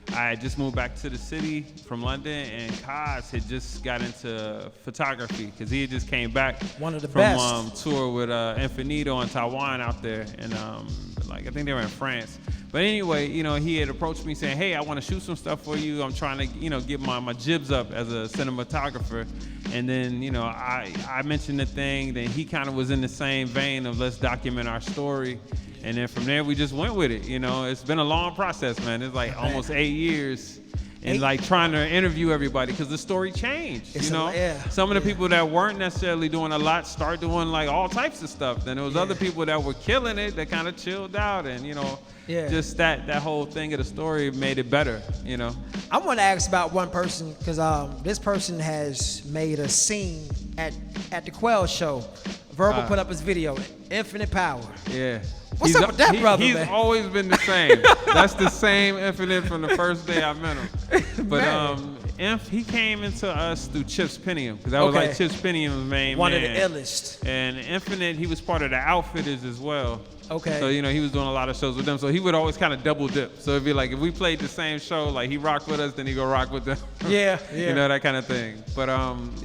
I had just moved back to the city from London, and Kaz had just got into photography because he had just came back from best. Tour with Infinito in Taiwan out there, and I think they were in France. But anyway, he had approached me saying, hey, I want to shoot some stuff for you. I'm trying to, get my jibs up as a cinematographer. And then, I mentioned the thing, then he kind of was in the same vein of let's document our story. And then from there, we just went with it. It's been a long process, man. It's almost 8 years. And trying to interview everybody, because the story changed. Some of the people that weren't necessarily doing a lot start doing all types of stuff. Then there was other people that were killing it that kind of chilled out, and just that whole thing of the story made it better. I want to ask about one person, because this person has made a scene at the Quell show. Verbal put up his video, Infinite Power. Yeah. What's up with that brother, He's man? always been the same. That's the same Infinite from the first day I met him. But Inf, he came into us through Chips Pinium, because that was Chips Pinium's main one man. Of the illest. And Infinite, he was part of the Outfitters as well. Okay. So, he was doing a lot of shows with them. So he would always kind of double dip. So it'd be if we played the same show, he rocked with us, then he go rock with them. Yeah. That kind of thing. But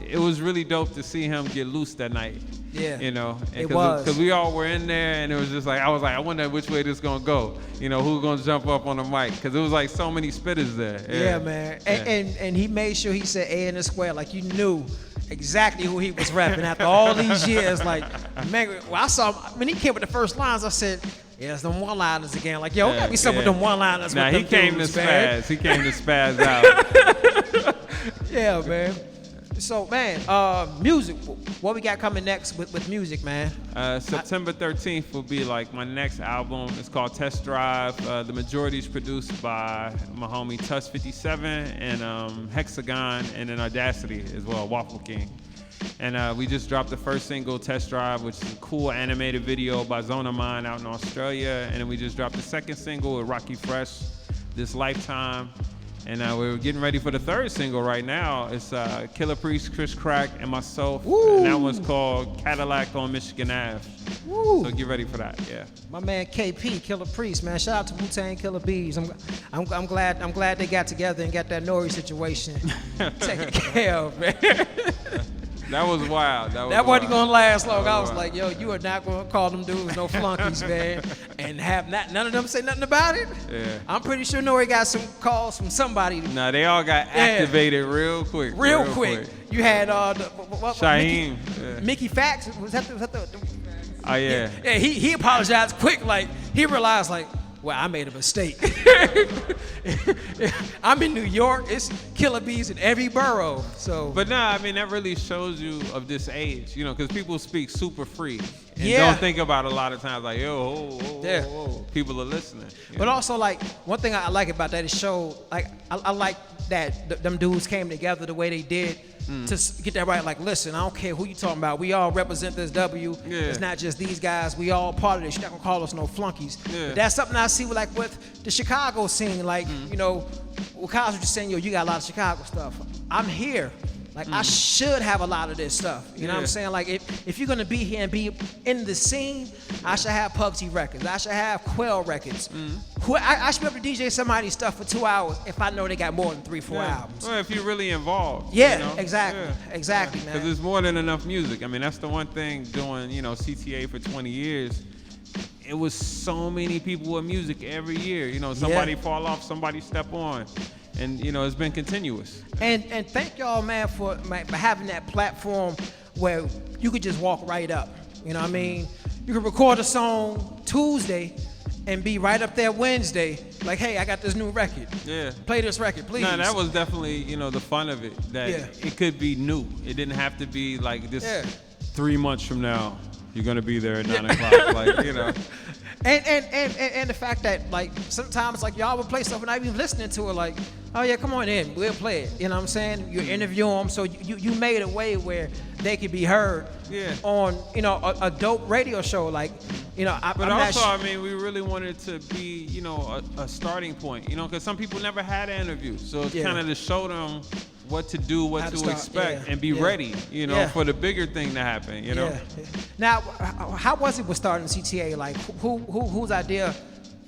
it was really dope to see him get loose that night. Yeah. It was. Because we all were in there, and it was just I wonder which way this is going to go. Who's going to jump up on the mic. Because it was so many spitters there. Yeah, man. And he made sure he said A in the square, you knew exactly who he was repping after all these years. Man, I saw him, when he came with the first lines, I said, yeah, it's them one-liners again. Gotta be something with them one-liners. Nah, he came to spaz. He came to spaz out. Yeah, man. So, man, music. What we got coming next with music, man? September 13th will be my next album. It's called Test Drive. The majority is produced by my homie Tuss 57 and Hexagon, and then Audacity as well, Waffle King. And we just dropped the first single, Test Drive, which is a cool animated video by Zona Mine out in Australia. And then we just dropped the second single with Rocky Fresh, This Lifetime. And we're getting ready for the third single right now. It's Killer Priest, Chris Crack, and myself. Woo! And that one's called Cadillac on Michigan Ave. Woo! So get ready for that, yeah. My man KP, Killer Priest, man. Shout out to Wu-Tang Killer Bees. I'm glad they got together and got that Nori situation taken care of, man. That was wild. That wasn't gonna last long. I was like, yo, you are not gonna call them dudes no flunkies, man, and have none of them say nothing about it. Yeah. I'm pretty sure Nori got some calls from somebody. Nah, they all got activated real quick. Real quick. You had Shaheem. Mickey Fax. Was that the Oh yeah. Yeah, he apologized quick. He realized well, I made a mistake. I'm in New York. It's killer bees in every borough. So, but nah, I mean that really shows you of this age, because people speak super free and Yeah. don't think about it a lot of times. People are listening. But also, one thing I like about that is show, I like that them dudes came together the way they did to get that right. Like, listen, I don't care who you talking about. We all represent this W. Yeah. It's not just these guys. We all part of this. You're not gonna call us no flunkies. Yeah. But that's something I see with the Chicago scene. Like, you know, what Kyle was just saying, yo, you got a lot of Chicago stuff. I'm here. Like, I should have a lot of this stuff. You know what I'm saying? Like, if you're gonna be here and be in the scene, I should have Pugsy Records. I should have Quell Records. I should be able to DJ somebody's stuff for 2 hours if I know they got more than 3-4 albums. Well, if you're really involved. Yeah, you know? exactly. Exactly, man. Because there's more than enough music. I mean, that's the one thing doing, you know, CTA for 20 years. It was so many people with music every year. You know, somebody fall off, somebody step on. And, you know, it's been continuous. And thank y'all, man, for having that platform where you could just walk right up. You know what I mean? You could record a song Tuesday and be right up there Wednesday. Like, hey, I got this new record. Yeah. Play this record, please. No, that was definitely, you know, the fun of it. That it could be new. It didn't have to be like this 3 months from now, you're going to be there at 9 o'clock. Like, you know. And the fact that, like, sometimes, like, y'all would play stuff and I even listening to it, like, oh yeah, come on in, we'll play it. You know what I'm saying? You interview them, so you made a way where they could be heard on, you know, a dope radio show. Like, you know, But also, I mean, we really wanted to be, you know, a starting point, you know, because some people never had an interview. So it's kind of to show them what to do, what to expect, and be ready, you know, for the bigger thing to happen, you know? Now, how was it with starting CTA? Like, whose idea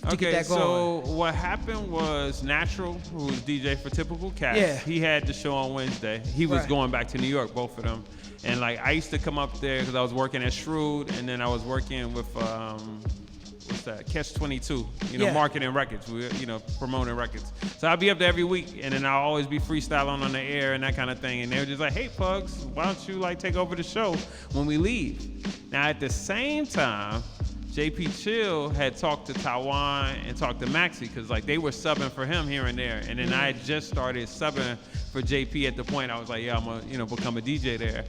to get that going? So what happened was Natural, who was DJ for Typical Cats, he had the show on Wednesday. He was going back to New York, both of them. And, like, I used to come up there because I was working at Shrewd, and then I was working with, what's that, Catch 22, you know, marketing records, you know, promoting records. So I'd be up there every week, and then I'll always be freestyling on the air and that kind of thing. And they were just like, hey, Pugs, why don't you, like, take over the show when we leave? Now, at the same time, JP Chill had talked to Taiwan and talked to Maxi because, like, they were subbing for him here and there. And then I had just started subbing for JP at the point. I was like, yeah, I'm going to, you know, become a DJ there.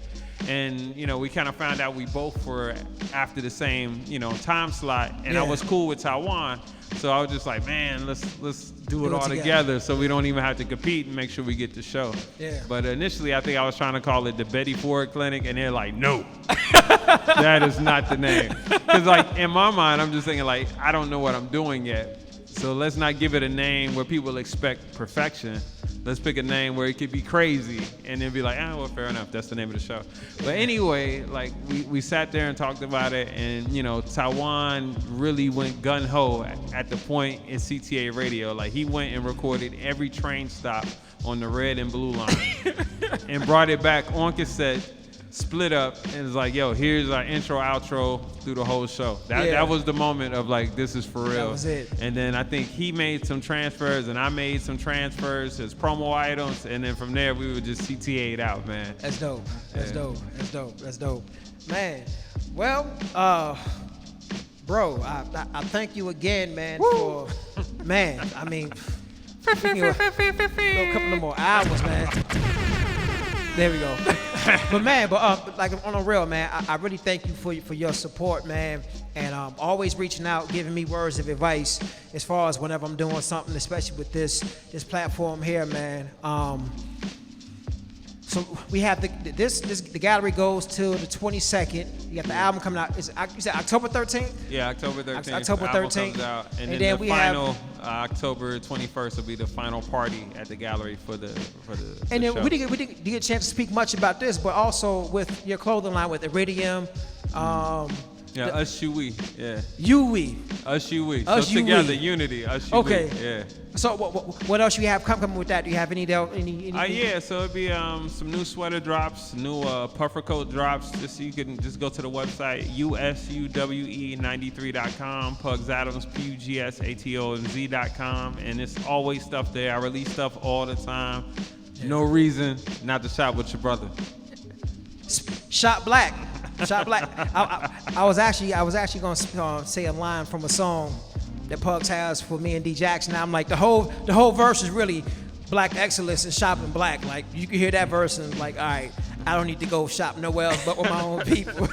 And, you know, we kind of found out we both were after the same, you know, time slot. And I was cool with Taiwan. So I was just like, man, let's do it all together so we don't even have to compete and make sure we get the show. Yeah. But initially, I think I was trying to call it the Betty Ford Clinic, and they're like, no, that is not the name. Because, like, in my mind, I'm just thinking, like, I don't know what I'm doing yet. So let's not give it a name where people expect perfection. Let's pick a name where it could be crazy and then be like, well, fair enough. That's the name of the show. But anyway, like, we sat there and talked about it, and, you know, Taiwan really went gun-ho at the point in CTA radio. Like, he went and recorded every train stop on the red and blue line and brought it back on cassette, split up, and was like, yo, here's our intro, outro through the whole show. That was the moment of, like, this is for real. That was it. And then I think he made some transfers, and I made some transfers as promo items, and then from there, we would just CTA'd out, man. That's dope. That's dope. That's dope. That's dope. Man, well, bro, I thank you again, man, for, man, I mean, a couple of more hours, man. There we go. but like, on a real, man, I really thank you for your support, man, and always reaching out, giving me words of advice as far as whenever I'm doing something, especially with this platform here, man. So we have the gallery goes till the 22nd. You got the album coming out. You said October 13th? Yeah, October 13th. October 13th. Comes out. And then the final October 21st will be the final party at the gallery for the And then show. we didn't get a chance to speak much about this, but also with your clothing line with Iridium. Us Shui. Yeah. Yui. Us Shui. Us So together, Yui. unity. Us Shui. Okay. Yeah. So what else you have coming with that? Do you have any? Yeah, so it'd be some new sweater drops, new puffer coat drops. Just so you can just go to the website usuwe93.com, Pugs Atoms, PUGSATOMZ.com, and it's always stuff there. I release stuff all the time. No reason not to shop with your brother. Shop Black. Shop Black. I was actually gonna say a line from a song that Pugs has for me and D Jackson. I'm like, the whole verse is really Black excellence and shopping black. Like, you can hear that verse and like, all right, I don't need to go shop nowhere else but with my own people.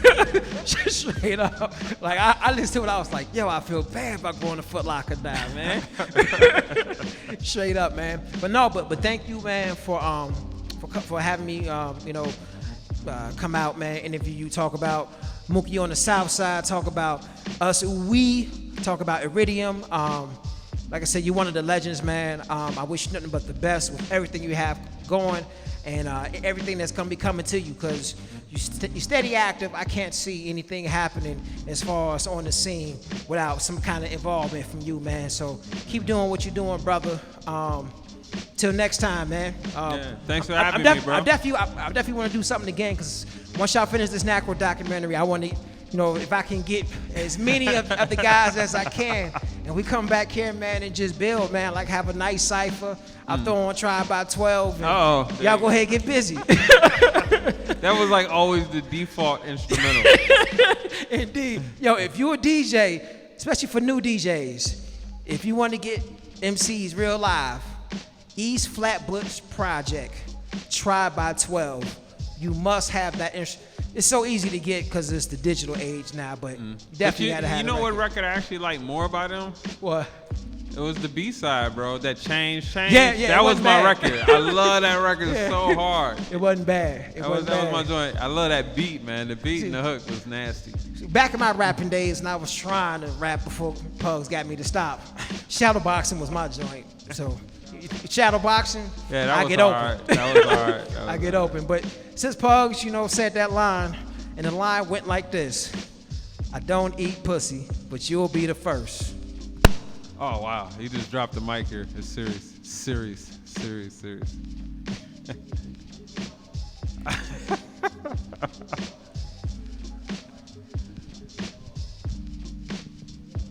Straight up. Like, I listened to it, I was like, yo, I feel bad about going to Foot Locker now, man. Straight up, man. But no, but thank you, man, for having me, come out, man, interview you, talk about Mookie on the South Side, talk about us, we talk about Iridium. Like I said, you're one of the legends, man. I wish you nothing but the best with everything you have going and everything that's gonna be coming to you, because you're steady active. I can't see anything happening as far as on the scene without some kind of involvement from you, man. So keep doing what you're doing, brother. Till next time, man. Thanks for having me, bro. I definitely want to do something again, because once y'all finish this NACRO documentary, I want to, if I can get as many of the guys as I can, and we come back here, man, and just build, man, like have a nice cipher. I'll throw on Try by 12. And y'all go ahead and get busy. That was like always the default instrumental. Indeed. Yo, if you're a DJ, especially for new DJs, if you want to get MCs real live, East Flatbush Project, Try by 12. You must have that instrument. It's so easy to get because it's the digital age now, but definitely gotta have it. You know what record I actually like more about them? What? It was the B-side, bro. That Change. Yeah. That was my record. I love that record so hard. It wasn't bad. That was my joint. I love that beat, man. The beat and the hook was nasty. Back in my rapping days, and I was trying to rap before Pugs got me to stop. Shadowboxing was my joint. So shadowboxing, I get open. That was hard. I get open. But since Pugs, said that line, and the line went like this: I don't eat pussy, but you'll be the first. Oh, wow. He just dropped the mic here. It's serious.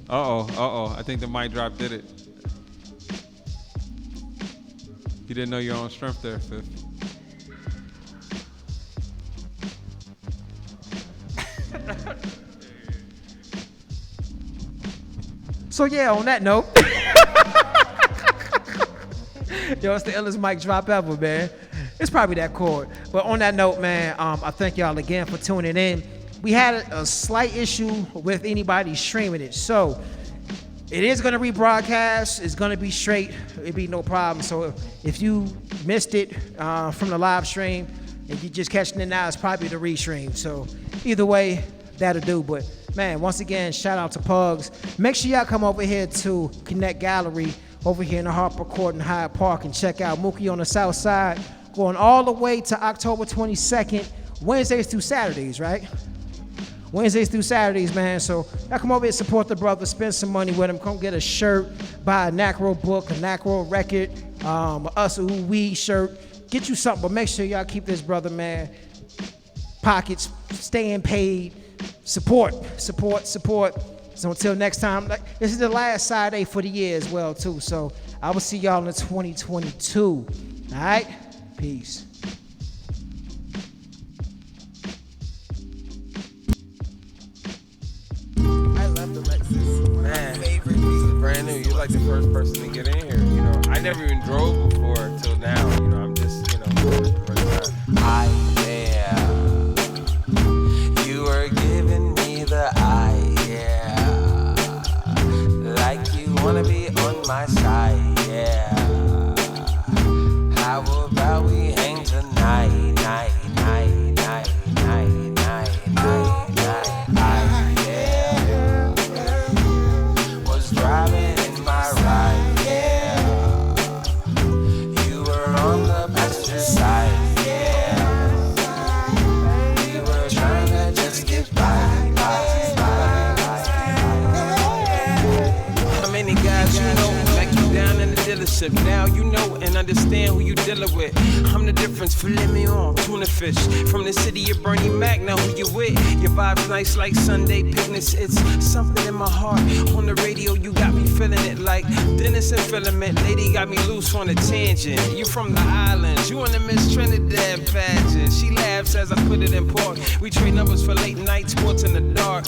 Uh-oh. I think the mic drop did it. You didn't know your own strength there, Fifth. So yeah, on that note, yo, it's the illest mic drop ever, man. It's probably that chord. But on that note, man, I thank y'all again for tuning in. We had a slight issue with anybody streaming it, so it is going to rebroadcast. It's going to be straight. It'll be no problem. So if you missed it from the live stream and you're just catching it now, it's probably the restream. So either way, that'll do. But man, once again, shout out to Pugs. Make sure y'all come over here to Connect Gallery over here in the Harper Court in Hyde Park and check out Mookie on the South Side, going all the way to October 22nd, Wednesdays through Saturdays, right? Wednesdays through Saturdays, man. So y'all come over here, support the brother, spend some money with him. Come get a shirt, buy a NACRO book, a NACRO record, Us Who We shirt. Get you something, but make sure y'all keep this brother, man, pockets staying paid. Support. So until next time, this is the last side A for the year as well, too. So I will see y'all in 2022. All right? Peace. I love the Lexus. Man, this is brand new. You're like the first person to get in here. I never even drove before until now. I'm just, first time. You were giving me the eye, yeah. Like you wanna be on my side, yeah. How about we hang tonight, night. Was driving in my ride, yeah. You were on the passenger side, yeah. We were trying to just get by. How many guys you know, like you down in the dealership? Now you know and understand who you dealing with. I'm the difference, filet mignon, tuna fish. From the city of Bernie Mac, now who you with? Your vibe's nice like Sunday picnics. It's something in my heart. On the radio, you got me feeling it like Dennis and Filament. Lady got me loose on a tangent. You from the islands, you on the Miss Trinidad pageant. She laughs as I put it in park. We trade numbers for late night sports in the dark.